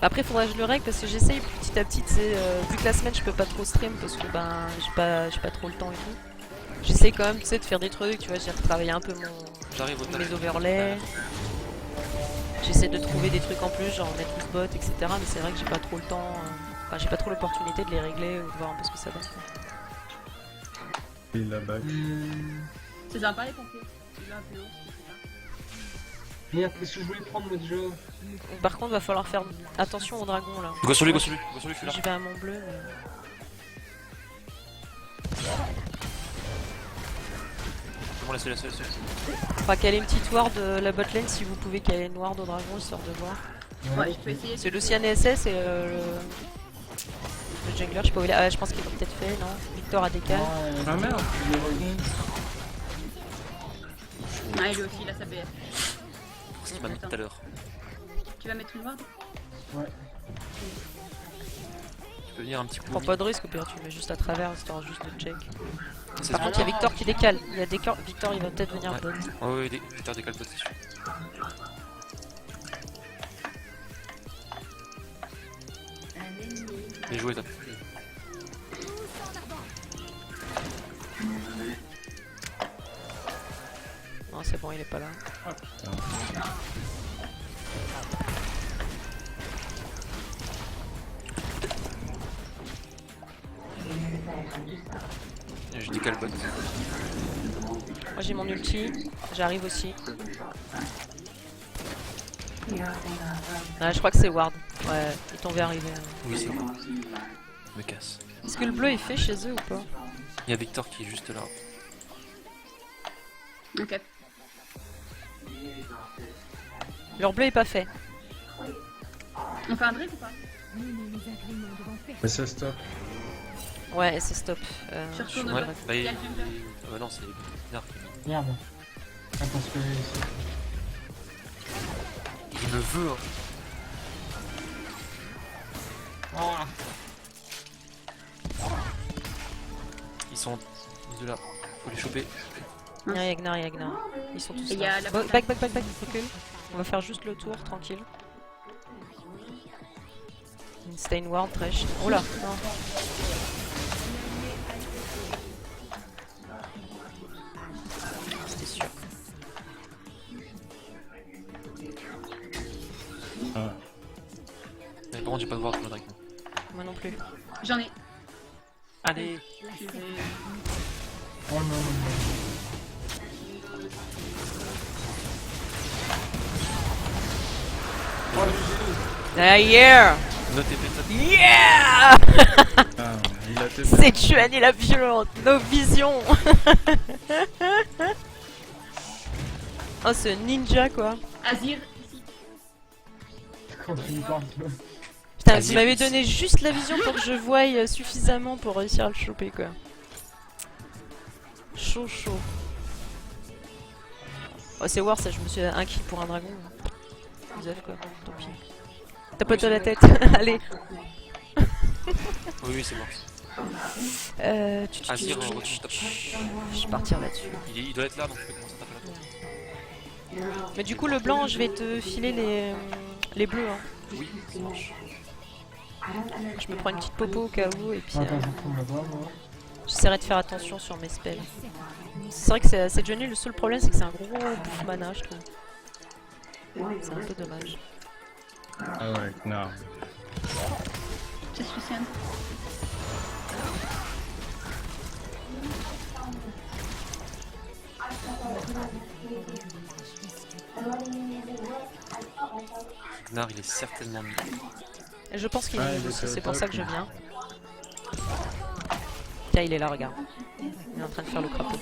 Après, faudrait que je le règle parce que j'essaye petit à petit. Vu que la semaine je peux pas trop stream parce que ben j'ai pas trop le temps et tout. J'essaye quand même, tu sais, de faire des trucs. Tu vois, j'ai retravaillé un peu J'arrive au top. mes overlays. J'essaie de trouver des trucs en plus, genre mettre plus bot, etc. Mais c'est vrai que j'ai pas trop le temps. Enfin, j'ai pas trop l'opportunité de les régler ou de voir un peu ce que ça donne. quoi. Il la back. Hmm. C'est sympa les pompiers. Tu veux un peu haut, Merde, qu'est-ce que je voulais prendre moi déjà? Par contre, va falloir faire attention au dragon là. Go sur lui, go sur lui, go sur lui, je suis là. J'y vais à mon bleu. Mais... Bon, laisse-le. Enfin, caler une petite ward de la botlane si vous pouvez caler une ward au dragon histoire de voir. Ouais, je peux essayer. C'est Lucian et SS et le jungler, je sais pas où il est. Ah, je pense qu'ils l'ont peut-être fait, non? Victor a décalé. Ah merde. Il est revenu. Ah, lui aussi, il a sa BF. C'est ce qu'il m'a mis tout à l'heure. Tu vas mettre une ward? Ouais. Tu peux venir un petit coup. Prends pas de risque, au pire, tu le mets juste à travers histoire juste de check. C'est Par ça. contre, il y a Victor qui décale. Il y a Victor, il va peut-être venir Ouais. bot. Ouais, Victor décale pas, c'est sûr. Bien joué, top. Non, c'est bon, il est pas là. Je décale bot. Moi j'ai mon ulti, j'arrive aussi. Ah, je crois que c'est ward. Ouais, ils t'ont vu arriver. Oui, c'est bon. Je me casse. Est-ce que le bleu est fait chez eux ou pas? Il y a Victor qui est juste là. Ok. Leur bleu est pas fait. On fait un drink ou pas? Mais c'est stop. Ouais, et c'est stop. Je retourne Ouais, au bot. bah, Il y a le jungler. Ah bah non, c'est bizarre. Merde. Attends, parce que Il me veut, hein. Ah. Ils sont de là. Faut les choper. Il y a Gnar, il y a Gnar. Ils sont tous Et il y a là. la Back, recule. On va faire juste le tour, tranquille. Une Stain Ward, Thresh. Oh là, non. C'était sûr. Ah. Mais par contre, j'ai pas de voir pour le dragon. Moi non plus. J'en ai. Allez! Je vais- Oh non, non, non. Ah yeah! Notez peut-être. Yeah! Ah, il a TP. C'est Chuan la violente, nos visions! Oh ce ninja quoi! Azir, ici. Quand tu me parles, toi. Putain, Vas-y. vous m'avez donné juste la vision pour que je voie suffisamment pour réussir à le choper quoi. Chaud. Oh c'est war ça, je me suis un kill pour un dragon. Désolé quoi, tant pis. Tapote la tête, allez. Oui, c'est mort. Azir, retourne top. Je vais partir là-dessus. Il doit être là, donc je peux commencer à taper la tour. Mais du coup le blanc, je vais te filer les bleus. Hein. Oui, ça marche. Je me prends une petite popo au cas où et puis Attends, je prends là-bas, moi. j'essaierai de faire attention sur mes spells. C'est vrai que cette Johnny, le seul problème c'est que c'est un gros bouffe mana je trouve. C'est un peu dommage. Ah ouais, Gnar. C'est Lucian. Gnar, il est certainement mis. Et je pense qu'il Ouais, est il est aussi, sur c'est le pour ça top. que je viens. Tiens, il est là, regarde. Il est en train de faire le crapaud.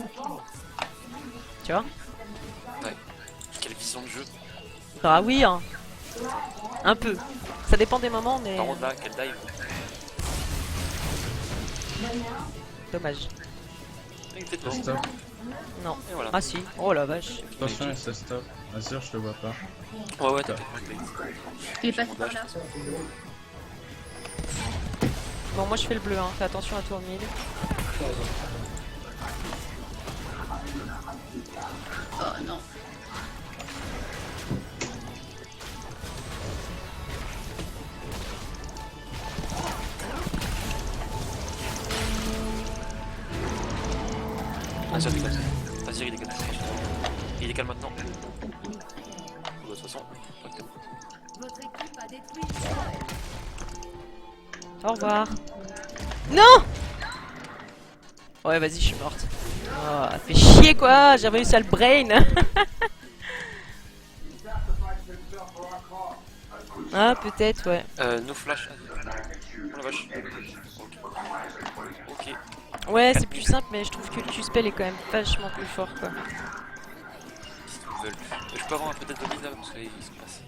Tu vois? Quelle vision de jeu. Ah oui, hein. Un peu. Ça dépend des moments, mais Par contre, là, quel dive. dommage. Il était dedans. Stop. Non. Et voilà. Ah si. Oh la vache. Attention, il se stop. Azir, je le vois pas. Ouais, t'inquiète, t'inquiète. Il est passé par là. Bon, moi je fais le bleu, hein. Fais attention à toi au mid. Oh non. Azir décale. Azir, il décale. Il décale maintenant. De toute façon, correctement. Votre équipe a détruit. Au revoir. Non! Ouais, vas-y, je suis morte. Oh, fait chier quoi, j'ai réussi à le brain. Ah, peut-être, ouais. No flash. Oh la vache. Ok. Ouais, c'est plus simple, mais je trouve que le Q-spell est quand même vachement plus fort, quoi. Qu'est-ce qu'ils veulent. Je peux avoir un peu d'aide de là parce qu'ils sont passés.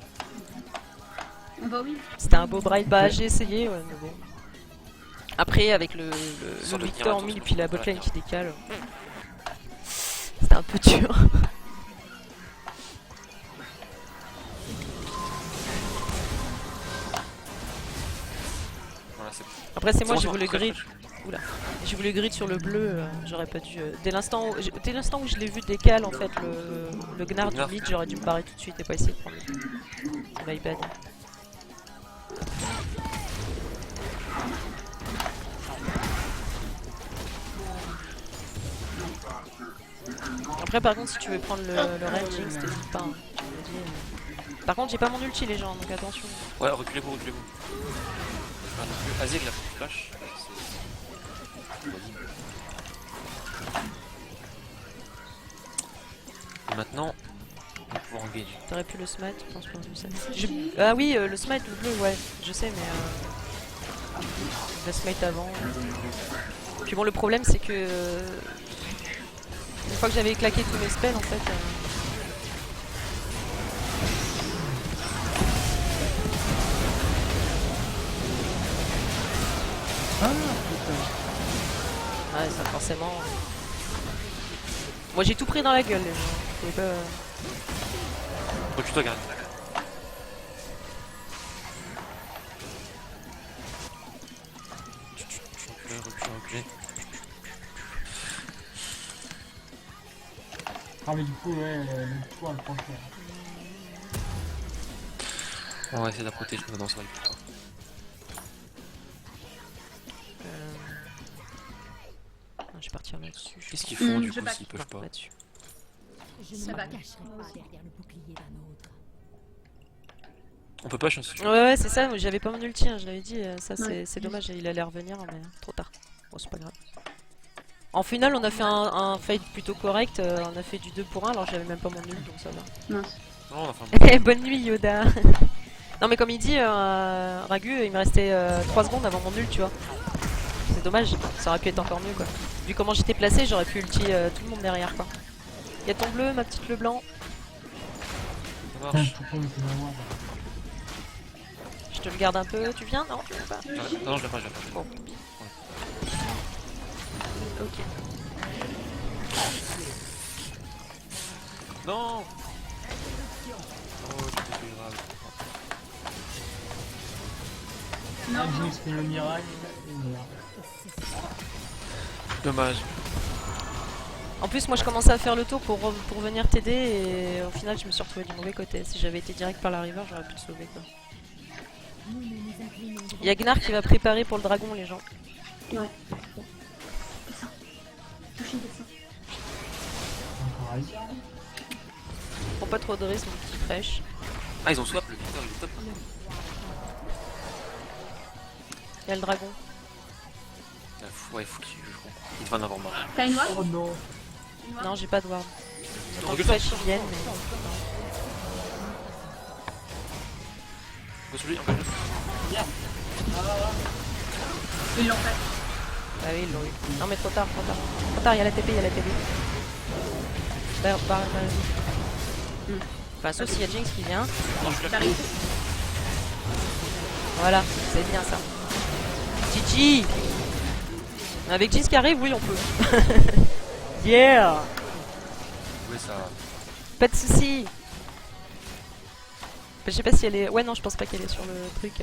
On va oui. C'était un beau braille. Bah, j'ai essayé, ouais, mais bon. Après, avec le Sans devenir Victor en un mid et tour, puis la voilà. botlane qui décale, c'était un peu dur. Voilà, c'est bon. Après, c'est moi, bon, j'ai bon, voulu flash, grid. flash. Oula. J'ai voulu grid sur le bleu, j'aurais pas dû. Dès l'instant où je l'ai vu décale, en fait, le Gnard du mid, j'aurais dû me barrer tout de suite et pas essayer de prendre le iPad. Après, par contre, si tu veux prendre le Red Jinx, t'hésites pas. Hein. Je te le dis, Par contre, j'ai pas mon ulti, les gens, donc attention. Ouais, reculez-vous, reculez-vous. Azir, il a fait flash. Et maintenant, on va pouvoir engager. T'aurais pu le smite, je pense pas. Ah oui, le smite, le bleu, ouais, je sais, mais. Le smite avant. Puis bon, le problème, c'est que. Une fois que j'avais claqué tous mes spells, en fait. Ah putain. Ouais, ça forcément. Moi j'ai tout pris dans la gueule, les gens. Je pouvais pas. Recule-toi, Garen. Reculez. Ah mais du coup ouais, le tour elle prend cher. On va essayer de la protéger dans ce rythme. Je vais partir là-dessus. Qu'est-ce qu'ils font du je coup back. s'ils peuvent pas? Là-dessus. Ça va. On peut pas changer. Ouais, c'est ça, moi, j'avais pas mon ulti, hein, je l'avais dit, ça c'est dommage, il allait revenir, mais trop tard. Bon, c'est pas grave. En finale, on a fait un fight plutôt correct, on a fait du 2 pour 1, alors j'avais même pas mon ult, donc ça va. Mince. Non, on a fait un Bonne nuit, Yoda. Non, mais comme il dit, Ragu, il me restait 3 secondes avant mon ult, tu vois. C'est dommage, ça aurait pu être encore mieux, quoi. Vu comment j'étais placé, j'aurais pu ulti tout le monde derrière, quoi. Y'a ton bleu, ma petite le blanc. ça Putain, marche. pourquoi il était dans moi Je te le garde un peu, tu viens? Non, tu viens pas. Non, je l'ai pas, je l'ai pas. Bon, tant pis. Ok. Non. Oh, c'était plus grave. Ah, j'ai exprimé le miracle et merde. Dommage. En plus, moi je commençais à faire le tour pour venir t'aider et au final je me suis retrouvée du mauvais côté. Si j'avais été direct par la river, j'aurais pu te sauver, quoi. Il y a Gnar qui va préparer pour le dragon, les gens. Ouais. Descends. Touche une descend. Encore Azir. Prends pas trop de risques, mon petit fraîche. Ah, ils ont swap le Victor, il est top. Il y a le dragon. Ouais, faut qu'il joue, je crois. Il devrait en avoir marre. T'as une ward? Oh non. Non, j'ai pas de ward. J'attends que Recule-toi. Flash il vienne, mais. Go sur lui, engage-le. Ils l'ont fait. Ah oui, ils l'ont eu. Non, mais trop tard, trop tard. Trop tard, il y a la TP, il y a la TP. Vas-y. Enfin, sauf s'il y a Jinx qui vient. Non, je suis là. T'arrives. Voilà, c'est bien ça. GG. Avec Jinx qui arrive, oui, on peut. Yeah. Ouais, ça. Pas de soucis. Je sais pas si elle est. Ouais, non, je pense pas qu'elle est sur le truc.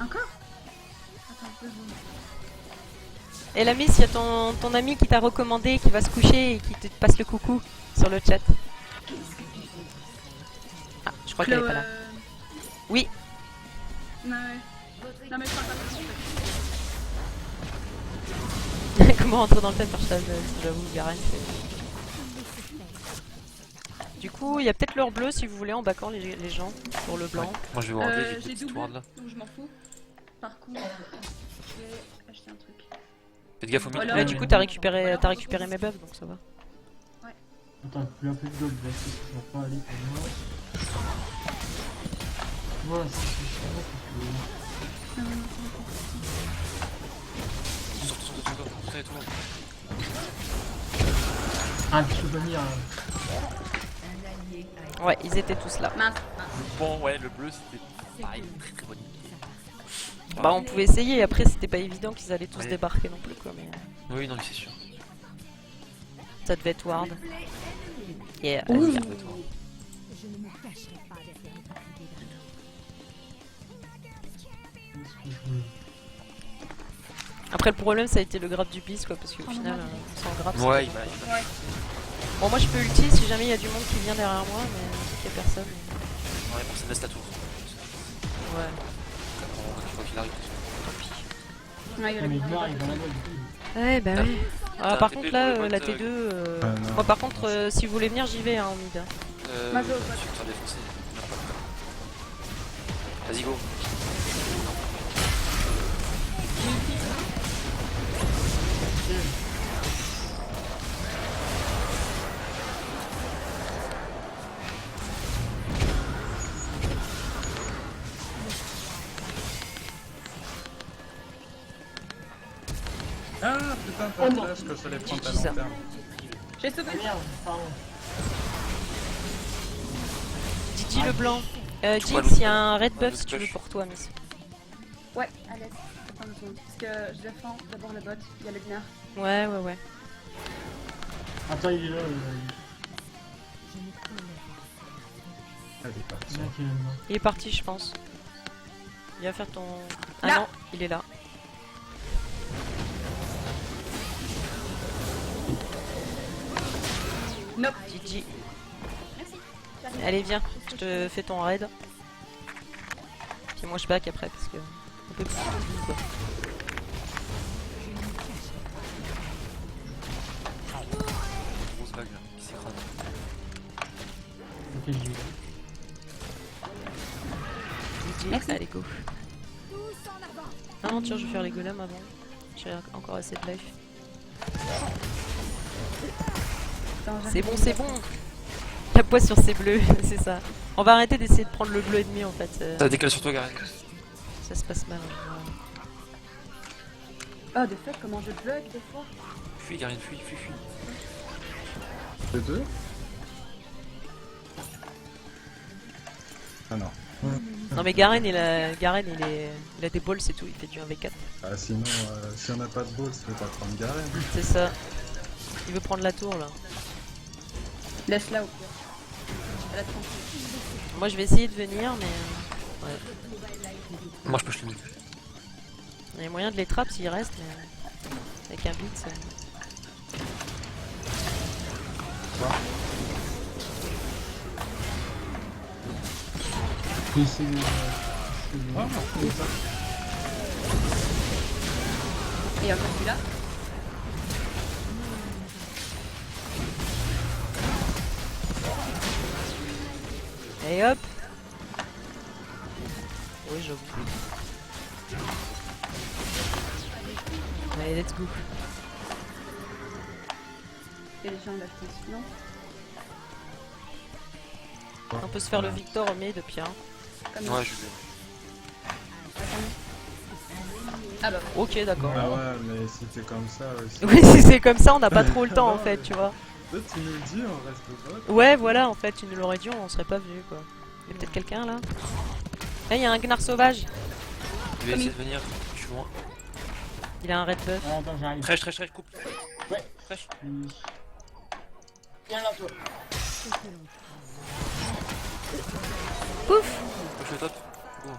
Encore? Attends, deux secondes. Et la miss, il y a ton ami qui t'a recommandé, qui va se coucher et qui te passe le coucou sur le chat. Ah, je crois qu'elle est pas là. Oui. Ouais. Non mais je parle pas de Comment rentrer dans le thème par ça, j'avoue, Garen, c'est... Du coup, il y a peut-être l'heure bleue si vous voulez en backant les gens pour le blanc. Moi, je vais voir J'ai des petites double, wards là. donc je m'en fous. Par contre, je vais acheter un truc. Faites gaffe au mid. Voilà. Ouais, du coup, t'as récupéré mes buffs, donc ça va. Attends, plus un peu de gold là, ça va pas aller pour moi. Voilà, c'est chiant parce Sortez tout le monde. que. Ah, tu peux venir. Ouais, ils étaient tous là. Mince. Bon, ouais, le bleu c'était pareil, très très bonne idée. Bah on pouvait essayer, après c'était pas évident qu'ils allaient tous Ouais. débarquer non plus quoi, mais Oui, non, mais c'est sûr. ça devait être Ward. Yeah, Ouh. vas-y. Après le problème ça a été le grab du bis quoi, parce qu'au final sans grab c'est- Ouais, il va. Bon moi je peux ulti si jamais il y a du monde qui vient derrière moi, mais qu'il y a personne. Ouais, pour ça laisse la tour. Ouais. Quoi qu'il arrive. Ouais, il Mais il aurait meurt, il va la gold. Ouais bah oui. T'as Par un contre TP là pour le la bot, T2 non. moi par contre si vous voulez venir j'y vais hein, en mid. Mazo, Je suis en train de défoncer. Vas-y, go. Ah putain, t'as un flash que je les prends à long terme. J'ai sauvé. Ah merde, pardon. Didi le blanc. vois Jinx, l'autre- il y a un red buff l'autre si tu veux push. pour toi Miss. Ouais, allez. Attends une seconde. Parce que je défends d'abord le bot. Il y a le gnard. Ouais. Attends, il est là. Elle est partie. Il y en a qui est là-dedans. Il est parti je pense. Viens faire ton... Ah Là. non, il est là. Nope. Didi. Merci. Allez viens, je te fais ton raid. Puis moi je back après parce que... On peut plus quoi. Grosse bague là, qui s'écrase. Ok, j'y vais. Didi, Merci. allez go. Aventure, je vais faire les golems avant. J'ai encore assez de life. Attends, C'est bon. La poisse sur ces bleus, c'est ça. On va arrêter d'essayer de prendre le bleu ennemi en fait. Ça décale sur toi, Garen. Ça se passe mal. En général. Oh, de fait, comment je bug des fois. Fuis, Garen, fuis. Les deux? Ah non. Non mais Garen il a des balls c'est tout, il fait du 1v4. Ah sinon, si on n'a pas de ball, c'est pas prendre Garen. C'est ça. Il veut prendre la tour là. Laisse-la au pire. Elle a tranquille. Moi je vais essayer de venir mais... Ouais. Moi je push le mid. Il y a moyen de les trap s'ils restent mais... Avec un beat c'est... Je vais essayer de. Ah, putain. Et encore celui-là. Et hop. Oui j'avoue. Allez let's go. Et les gens là, je pense. Non. On peut se faire le Victor au mid depuis hein. Comme Ouais, je vais. Ah bah. Ok d'accord. Ah ouais, mais si t'es comme ça aussi. Oui si c'est comme ça on n'a pas trop le temps en fait tu vois. Là, tu nous le dis, on reste pas. Ouais voilà en fait tu nous l'aurais dit on serait pas venu quoi. Il y a peut-être quelqu'un là. Là il y a un gnard sauvage. Je vais essayer de venir. Je suis loin. Il a un red buff. Ah, attends, j'arrive. Trèche, coupe. Ouais. Trèche. Viens là, toi. Pouf. Push le top. Go.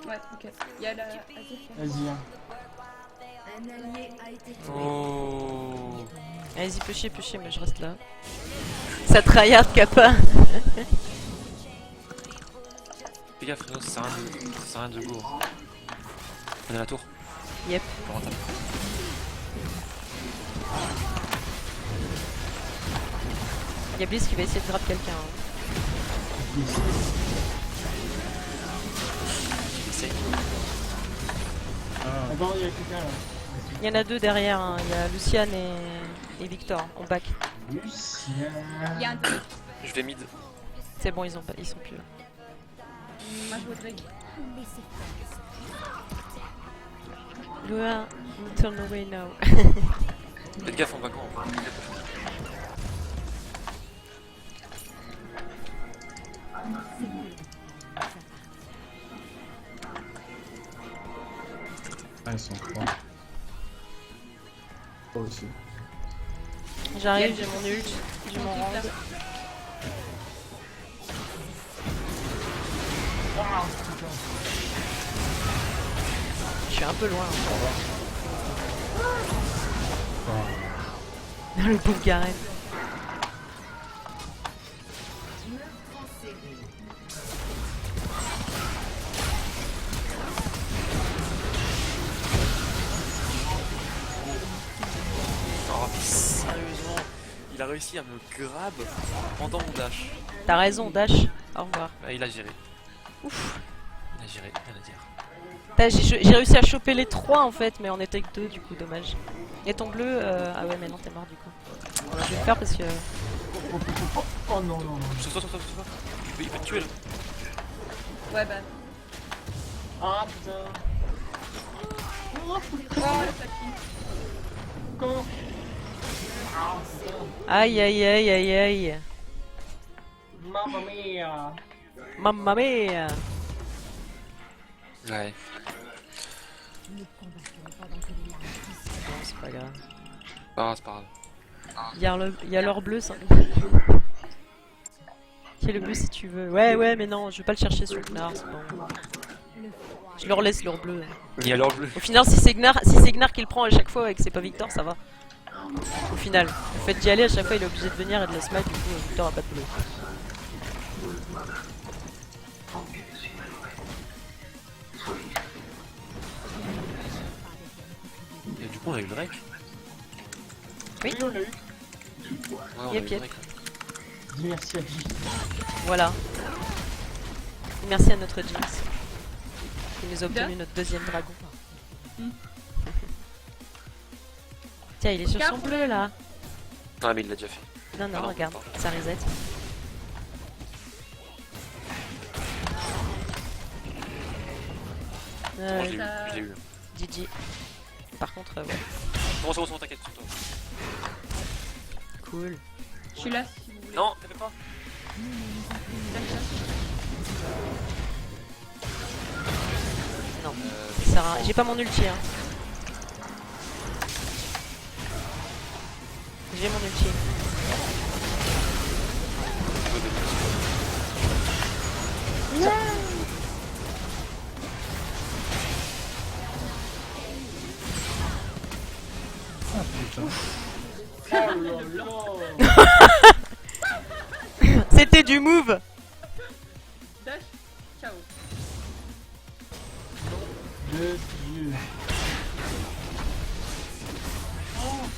Ouais, ok. Il y a la. Vas-y, fais. Vas-y, hein. Un allié a été tué. Oh. Allez-y pêchez mais je reste là. Ça tryhard Kappa. Fais gaffe, frérot, ça sert à rien de go. On est à la tour. Yep. Pas rentable. Il y a Bliss qui va essayer de grab quelqu'un. Hein. Essaye. Ah, Attends, il y a quelqu'un là. Il y en a deux derrière, hein. Il y a Luciane et Victor, on back. Lucien. Il y a un truc. Je vais mid. C'est bon, ils sont plus là. Moi je voudrais. Lua, turn away now. Faites gaffe en vacant. Ah, ils sont trois. Toi aussi. J'arrive, j'ai mon ult, j'ai mon round. Je suis un peu loin. Le pauvre Garen. Oh, mais sérieusement, il a réussi à me grab pendant mon dash. T'as raison, Dash. Au revoir. Ah, il a géré. Ouf. Il a géré, rien à dire. J'ai réussi à choper les 3 en fait, mais on était que 2 du coup, dommage. Et ton bleu, ah ouais, mais non, t'es mort du coup. Je vais le faire parce que. Oh non, non, non. Sur toi. Il peut te tuer là. Ouais, bah. Ah putain. Oh, le fucking. Quand Ah putain. Aïe aïe aïe aïe aïe. Mamma mia. Mamma mia. Ouais. Bon, c'est pas grave. Ah, c'est pas grave. Il y a l'or bleu, ça. Qui est le bleu si tu veux. Ouais, mais non, je vais pas le chercher sur Gnar, c'est bon. Je leur laisse l'or bleu. Il y a l'or bleu. Au final, si c'est Gnar qui le prend à chaque fois et que c'est pas Victor, ça va. Au final, le fait d'y aller à chaque fois, il est obligé de venir et de le smite, du coup, Victor a pas de bleu. Et du coup, on a eu le Drake. Oui, on l'a eu. Ouais, on a eu Yep, le yep. Drake. Dis merci à qui. voilà. Merci à notre Jinx. Qui nous a obtenu notre deuxième dragon. Tiens, il est sur son bleu là. Ah, mais il l'a déjà fait. Non, non, Ah non, regarde, pardon. ça reset. Bon, je l'ai eu. GG. Par contre, ouais. Bon, c'est bon, t'inquiète, sur toi. Cool. Je suis là si vous voulez. Non, t'avais pas. Non, ça sert à rien. J'ai pas mon ulti, hein. J'ai mon ulti. Ah putain. Oh là là. C'était du move. Dash, ciao. Dieu.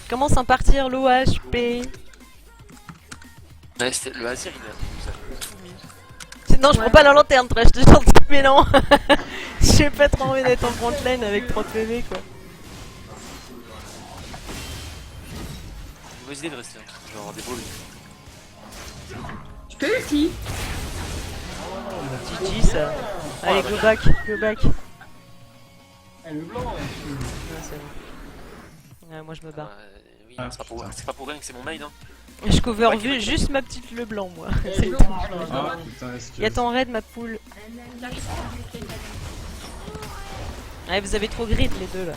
Commence à partir l'OHP. Ouais, c'était le Azir, il a tout mis. Non, je prends pas la lanterne, Trash, je te chante, mais non. J'ai pas trop envie d'être en front lane avec 30 PV quoi. Mauvaise idée de rester, hein. Genre des beaux Je peux ulti. GG ça. Allez, go back, go back. Eh, le blanc, là, Ouais, c'est bon. Ouais, moi je me barre. Oui, Ah, c'est pas pour rien que c'est mon main, hein. Je cover vu juste ma petite le blanc moi. C'est tout. Ah putain, excuse. Y'a ton raid ma poule. Ouais, vous avez trop grid les deux là.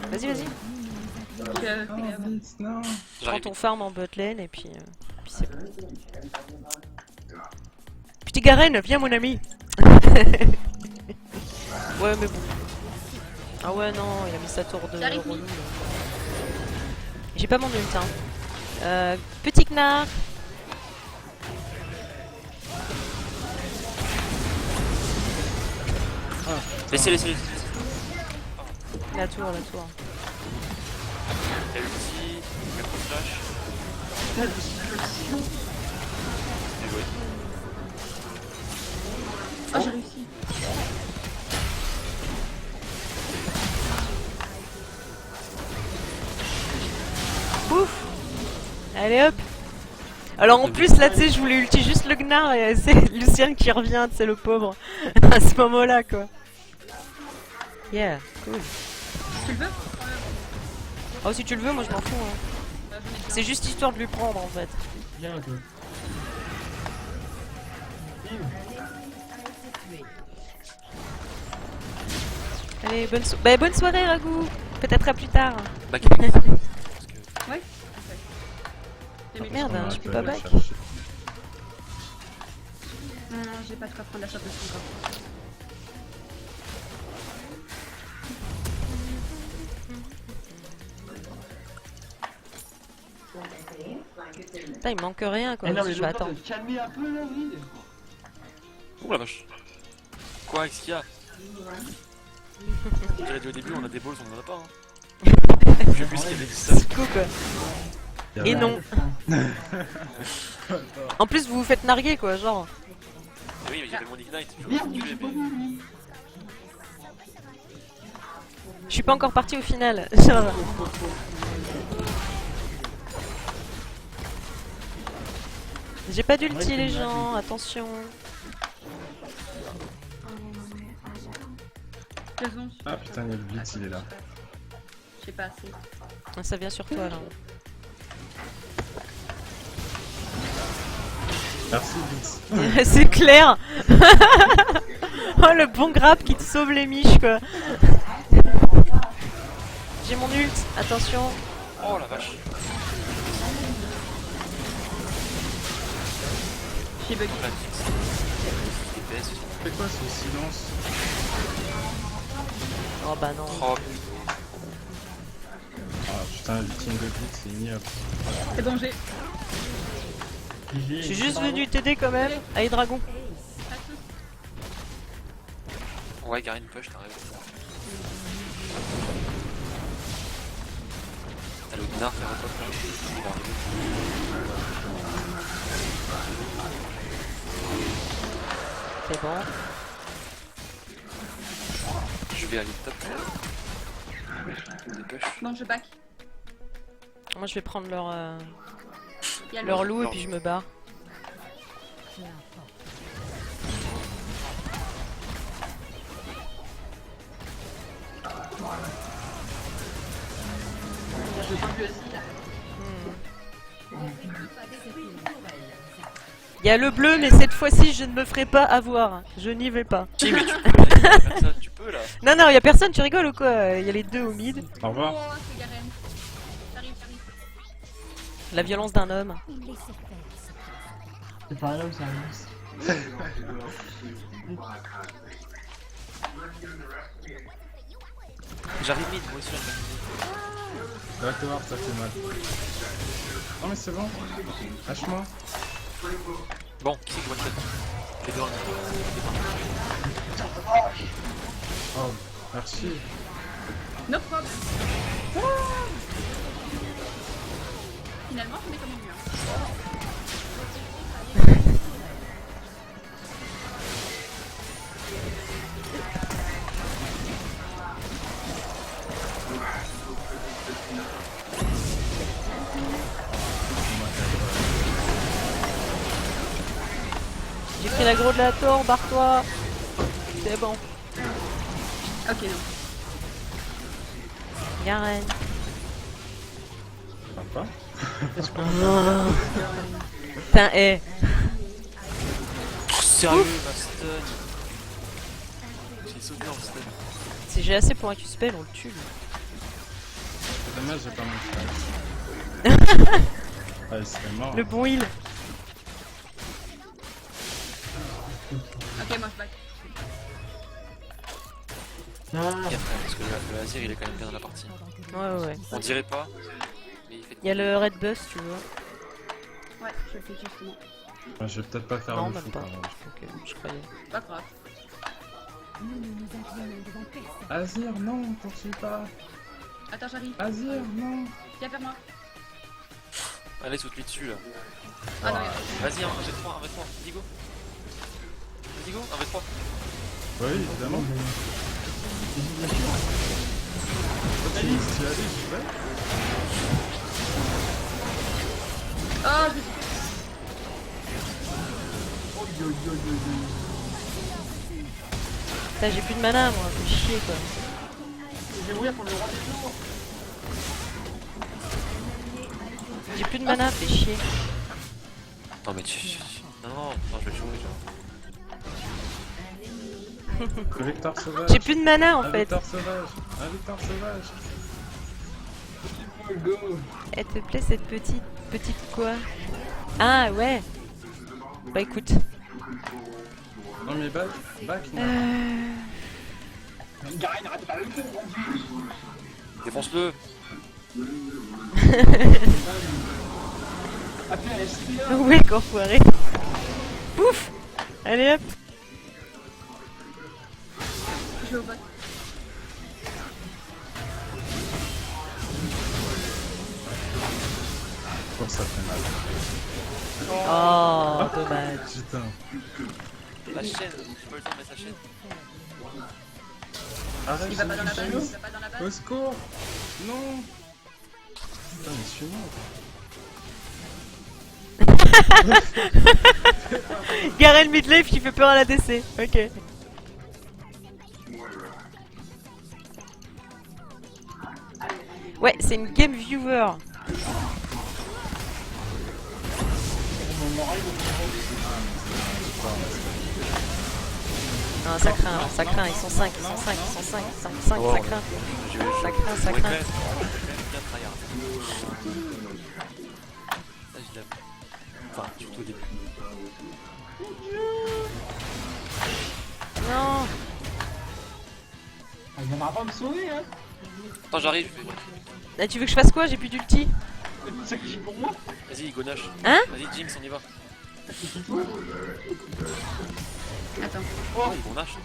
Vas-y, vas-y. Oh, vite, non. Prends J'arrive. ton farm en bot lane et puis c'est bon. Petit Garen, viens mon ami. Ouais mais bon. Ah ouais non, il a mis sa tour de J'arrive. relou là. J'ai pas mon ult hein. Petit Gnar. Laissez. La tour, la tour. Il y a l'ulti, il y a le flash. Bien joué. Oh, j'ai réussi. Allez hop. Alors en plus là tu sais je voulais ulti juste le Gnar et c'est Lucian qui revient, c'est le pauvre. À ce moment là quoi. Yeah, cool. Tu le veux? Oh si tu le veux moi je m'en fous hein. C'est juste histoire de lui prendre en fait. Viens un peu. Allez bonne soirée Ragou. Peut-être à plus tard. Back avec parce que Ouais. Oh, merde, hein, je peux pas back. Non, j'ai pas de quoi prendre la shot aussi encore. Putain il me manque rien quoi. Eh non, mais Je vais attendre. calmez un peu la vie. ouh la vache. Quoi, qu'est-ce qu'il y a? On dirait dit au début on a des balls, on en a pas hein. J'ai vu ce qu'il y avait dit ça. Psycho quoi. Et non. En plus vous vous faites narguer quoi, genre. Oui mais il y avait mon ignite, je voulais tuer mais... Je suis pas encore parti au final. Genre. J'ai pas d'ulti les gens, attention. Raison, Ah putain, il y a le blitz, il est là. je sais pas assez. Ça vient sur toi là. Merci blitz. C'est clair. Oh le bon grab qui te sauve les miches quoi. J'ai mon ult, attention. Oh la vache. J'ai buggy. DPS. C'est quoi ce silence? Oh bah non. Oh Ah putain, le team de blitz, c'est ignoble. C'est bon, j'ai. Je suis juste venu t'aider quand même. Allez dragon. ouais, Garin push, t'as raison. T'as le Gnar qui repop là. Il va arriver. C'est bon. Je vais aller top. Des push. Bon, je back. Moi je vais prendre leur, Il y a leur le... loup et puis je me barre. Je prends lui aussi là. Il y a le bleu mais cette fois-ci je ne me ferai pas avoir. Je n'y vais pas. Si, mais tu peux, là, y a personne, tu peux là. Non non, il y a personne, tu rigoles ou quoi? Il y a les deux au mid. Au revoir. Oh, c'est Garen. J'arrive, j'arrive. La violence d'un homme. C'est pas un homme, c'est un monstre. J'arrive mid, moi aussi j'arrive mid. Va te voir, ça fait mal. Non mais c'est bon. Lâche-moi. Bon, qui c'est qui one shot? Les deux en Oh, merci. No problem. Finalement, je mets comme une mur. J'ai pris l'aggro de la tour, barre-toi. C'est bon. Ok, non. Garen. Sympa. Putain, eh. Oh, sérieux, ma stun. J'ai sauté en stun. Si j'ai assez pour un Q-spell, on le tue. lui. C'est dommage, j'ai pas mon flash. Ah, il serait mort. Le bon heal. Ok, moi je back. Gaffe, parce que le Azir il est quand même bien dans la partie. Ouais, ouais. On dirait pas, mais il fait Il y a le red bus, tu vois. Ouais, je le fais justement. Ah, je vais peut-être pas faire Non, le même fou pas. quand même. Ok, je croyais. Pas grave. Azir, non, poursuis pas. Attends, j'arrive. Azir, non. Viens vers moi. Allez, saute-lui dessus là. Ah non, y'a Vas-y, 1v3, 1v3, vas-y go. Vas-y go, 1v3. Oui, évidemment. Alice, tu as dit, ouais. Oh, j'ai Putain, j'ai plus de mana moi, fais chier quoi. Je vais mourir pour le roi des jours. J'ai plus de mana, fais chier. Non mais non, je vais le jouer genre. Le Victor sauvage. J'ai plus de mana en Un fait. Victor sauvage. Un Victor sauvage. Go. Elle te plaît cette petite quoi? Ah ouais. Bah écoute. Non mais back. Non. Garen, arrête pas le coup. Défonce-le. Appelez la SPA. Ouais, qu'enfoiré. Pouf. Allez hop. je vais au bot. Oh, ça fait mal. Oh, dommage. Putain. La chaîne, j'ai pas le temps de mettre la chaîne. Arrête, Il va pas dans la c'est base, chaud. il va pas dans la base. Au secours. Non. Putain mais suis-moi. Garen midlane qui fait peur à la DC. Ok. Ouais, c'est une game viewer. Non, ça craint, ils sont 5, ils sont 5, ils sont 5, 5, 5, Oh, ça craint. Ça craint, ça Ouais, craint. quand même, bien tryhard. Là, je l'aime. Enfin, surtout au début. Non. Il viendra pas me sauver, hein. Attends, j'arrive. Là, tu veux que je fasse quoi? J'ai plus d'ulti. C'est tout ça que j'ai pour moi. Vas-y, Gonache. Hein? Vas-y, Jinx, on y va. Attends. Oh, Gonache.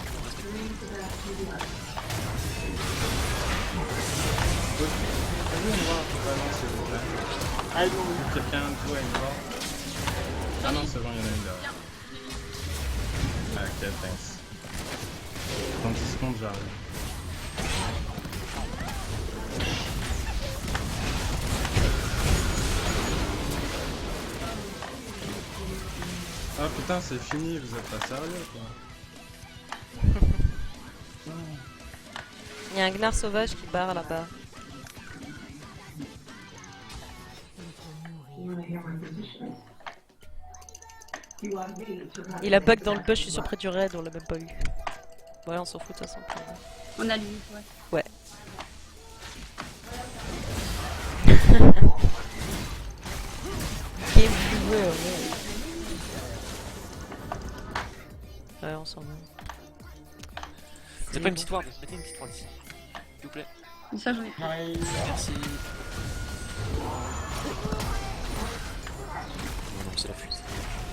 Allez, on va balancer le jeu. Allô. Quelqu'un de toi, il va. Ah non, c'est bon, il y en a une là. Ah, ok, thanks. Dans 10 secondes, j'arrive. Ah putain, c'est fini, vous êtes pas sérieux quoi. Il y a un Gnar sauvage qui barre là-bas. Il a bug dans le bush, je suis sûr près du raid, on l'a même pas eu. Ouais, on s'en fout de toute façon. On a lui, ouais. Ouais. Game viewer, ouais. Ouais, on s'en va. C'est pas une petite ward, mettez une petite ward ici. S'il vous plaît. Ça, j'en ai pris. Merci. Non, non, c'est la fuite.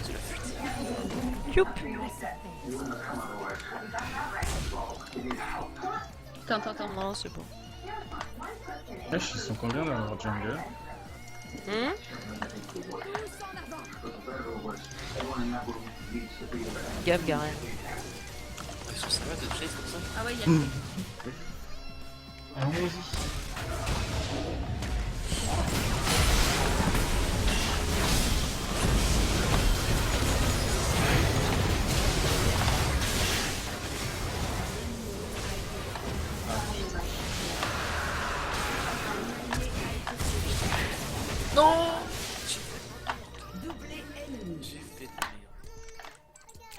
C'est la fuite. Youp. Attends. Non, c'est bon. Wesh, ils sont combien dans leur jungle? Gaffe, Garen. Ils sont sérieux de chase comme ça? Ah ouais, il y a Allons-y.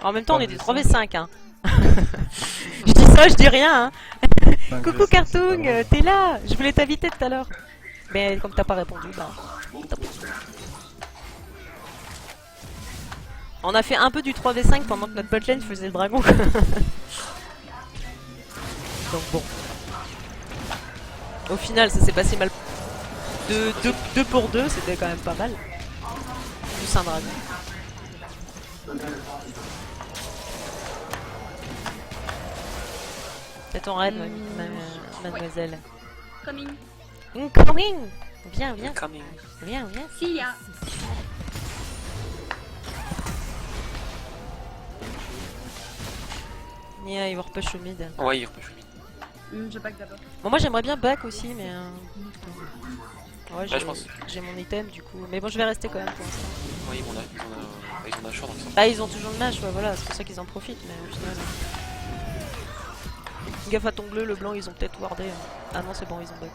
En même temps, on est des 3v5, hein. Je dis ça, je dis rien, hein. Coucou Cartoon, t'es là. Je voulais t'inviter tout à l'heure. Mais comme t'as pas répondu, bah... tant pis. On a fait un peu du 3v5 pendant que notre botlane faisait le dragon. Donc bon. Au final, ça s'est passé mal. 2 pour 2, c'était quand même pas mal. Plus un dragon. C'est ton raid, mademoiselle. coming. Incoming. Viens. Coming. Viens. Si, ya. Yeah, il va repush au mid. Ouais, il repêche le mid. Je back d'abord. Bon, moi j'aimerais bien back aussi, mais... Ouais, je pense. j'ai mon item du coup. Mais bon, je vais rester quand même pour l'instant. Ouais, ils ont un short, donc ça. Ah, ils ont toujours le match, ouais, voilà, c'est pour ça qu'ils en profitent, mais au final. Gaffe à ton bleu, le blanc, ils ont peut-être wardé. Ah non, c'est bon, ils ont bug.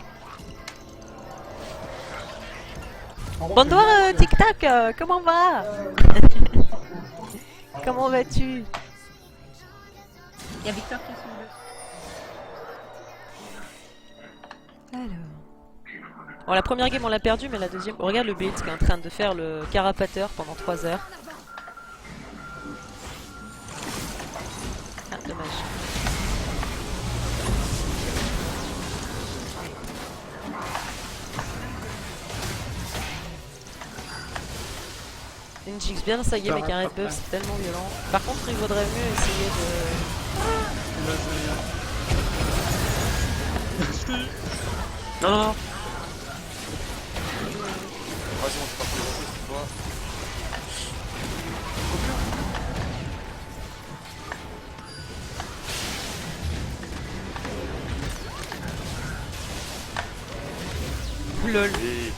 Bonjour Tic Tac, comment va? Comment vas-tu? Il y a Victor qui est sur le. Alors. Bon, la première game on l'a perdu, mais la deuxième. Oh, regarde le Blitz qui est en train de faire le carapateur pendant 3 heures. Ah, dommage. Une Jinx bien dans sa game avec un red buff, c'est tellement violent. Par contre, il vaudrait mieux essayer de. Non, non, non. Vas-y, on fait pas plus de tu vois. Lol. Et...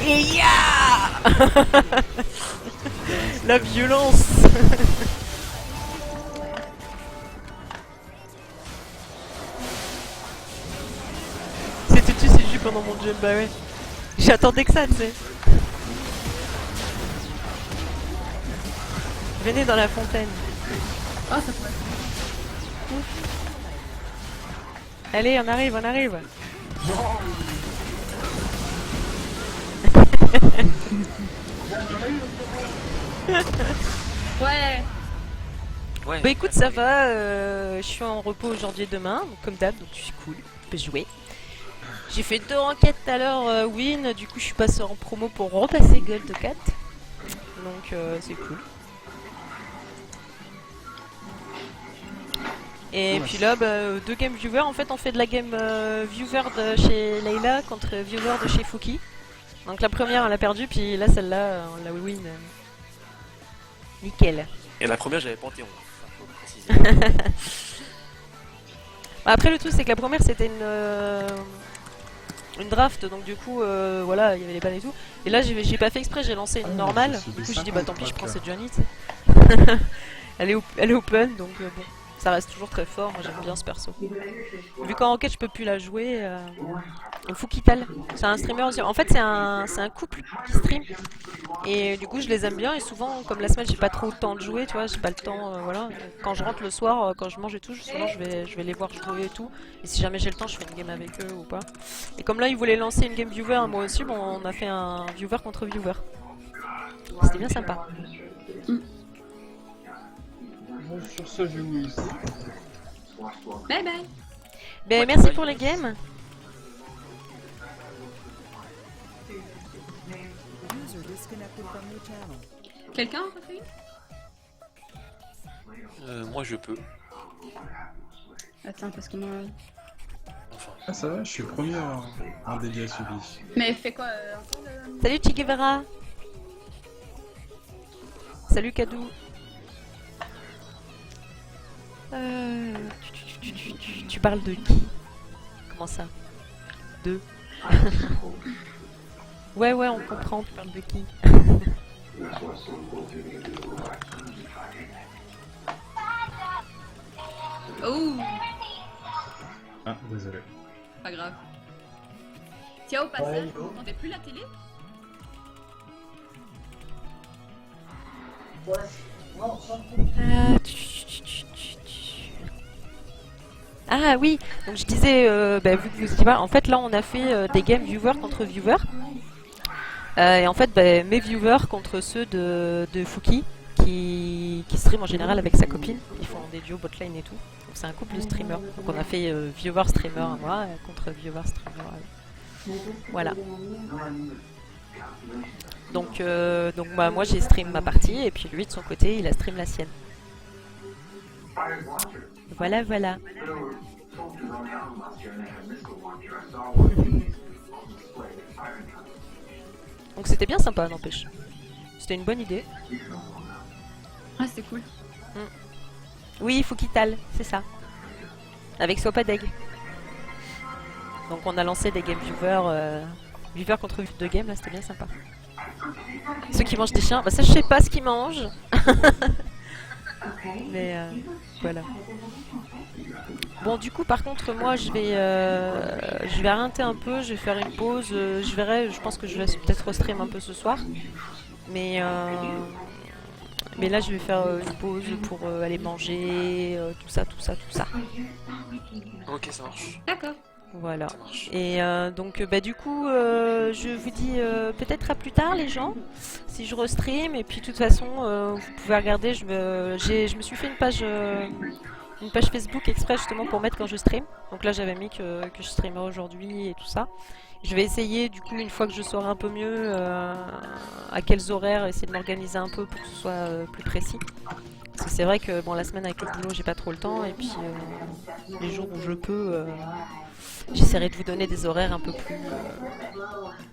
Et ya la violence. C'était tu c'est juste pendant mon jump, bah ouais. J'attendais que ça, tu sais. Venez dans la fontaine. Ah, ça pourrait. Allez, on arrive, on arrive. Ouais. Ouais. Bah écoute, ça va, je suis en repos aujourd'hui et demain, donc comme d'hab, donc je suis cool, je peux jouer. J'ai fait 2 enquêtes tout à l'heure, win, du coup je suis passé en promo pour repasser Gold 4. Donc c'est cool. Et puis là, bah, 2 game viewer, en fait on fait de la game viewer de chez Layla contre viewer de chez Fouki. Donc la première on l'a perdue, puis là celle-là on l'a win. Nickel. Et la première, j'avais Panthéon. Faut préciser. Après le truc c'est que la première c'était une draft, donc du coup voilà, il y avait les bans et tout. Et là j'ai pas fait exprès, j'ai lancé une normale. Du coup j'ai dit bah tant pis, je prends cette Johnny. Elle est open, donc bon, ça reste toujours très fort. Moi j'aime bien ce perso. Vu qu'en enquête je peux plus la jouer, Foukital, c'est un streamer aussi. En fait c'est un couple qui stream. Et du coup je les aime bien, et souvent comme la semaine j'ai pas trop le temps de jouer, tu vois, j'ai pas le temps, voilà. Quand je rentre le soir, quand je mange et tout, souvent je vais les voir jouer et tout. Et si jamais j'ai le temps, je fais une game avec eux ou pas. Et comme là ils voulaient lancer une game viewer, moi aussi, bon on a fait un viewer contre viewer. C'était bien sympa. Bon, sur ce, je vais vous laisser. Bye bye. Ben merci pour les games. User disconnected from your channel. Quelqu'un en refait une? Moi, je peux. Attends, parce que moi. Enfin. Ah, ça va, je suis premier en dégâts subis. Mais fais quoi encore le. Salut Che Guevara. Salut Kadou. Tu parles de qui? Comment ça? De Ouais, on comprend, tu parles de qui? Oh, Ah, désolé. pas grave. Tiens, au passage, vous n'entendez plus la télé? Ah oui, donc je disais, vu que vous étiez pas, en fait là on a fait des games viewer contre viewer. Et en fait, mes viewers contre ceux de Fouki, qui stream en général avec sa copine. Ils font des duos botlane et tout. Donc c'est un couple de streamers. Donc on a fait viewer streamer moi contre viewer streamer. Voilà. Donc moi j'ai stream ma partie, et puis lui de son côté il a stream la sienne. Voilà. Donc c'était bien sympa, n'empêche. C'était une bonne idée. Ah, c'était cool. Oui, Foukital, c'est ça. Avec Swapadeg. Donc on a lancé des game viewers, viewer contre view de game, là c'était bien sympa. Ceux qui mangent des chiens, bah ça je sais pas ce qu'ils mangent. Mais voilà. Bon du coup par contre moi je vais arrêter un peu, je vais faire une pause, je verrai, je pense que je vais peut-être restream un peu ce soir. Mais là je vais faire une pause pour aller manger, tout ça. Ok, ça marche. D'accord. Voilà. Ça marche. Et donc bah du coup je vous dis peut-être à plus tard les gens, si je restream, et puis de toute façon vous pouvez regarder, je me suis fait une page Facebook exprès justement pour mettre quand je stream. Donc là j'avais mis que je streamerais aujourd'hui et tout ça. Je vais essayer du coup une fois que je saurai un peu mieux à quels horaires, essayer de m'organiser un peu pour que ce soit plus précis. Parce que c'est vrai que bon la semaine avec le boulot j'ai pas trop le temps, et puis les jours où je peux j'essaierai de vous donner des horaires un peu plus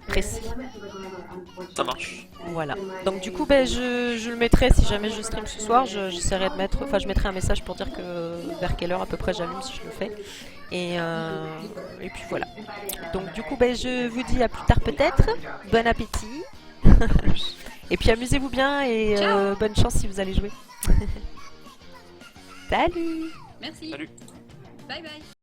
précis. Ça marche. Voilà. Donc du coup ben, je le mettrai si jamais je stream ce soir, j'essaierai de mettre, enfin je mettrai un message pour dire que vers quelle heure à peu près j'allume si je le fais. Et puis voilà. Donc du coup ben, je vous dis à plus tard peut-être. Bon appétit. Et puis amusez-vous bien et bonne chance si vous allez jouer. Salut. Merci. Salut. Bye bye.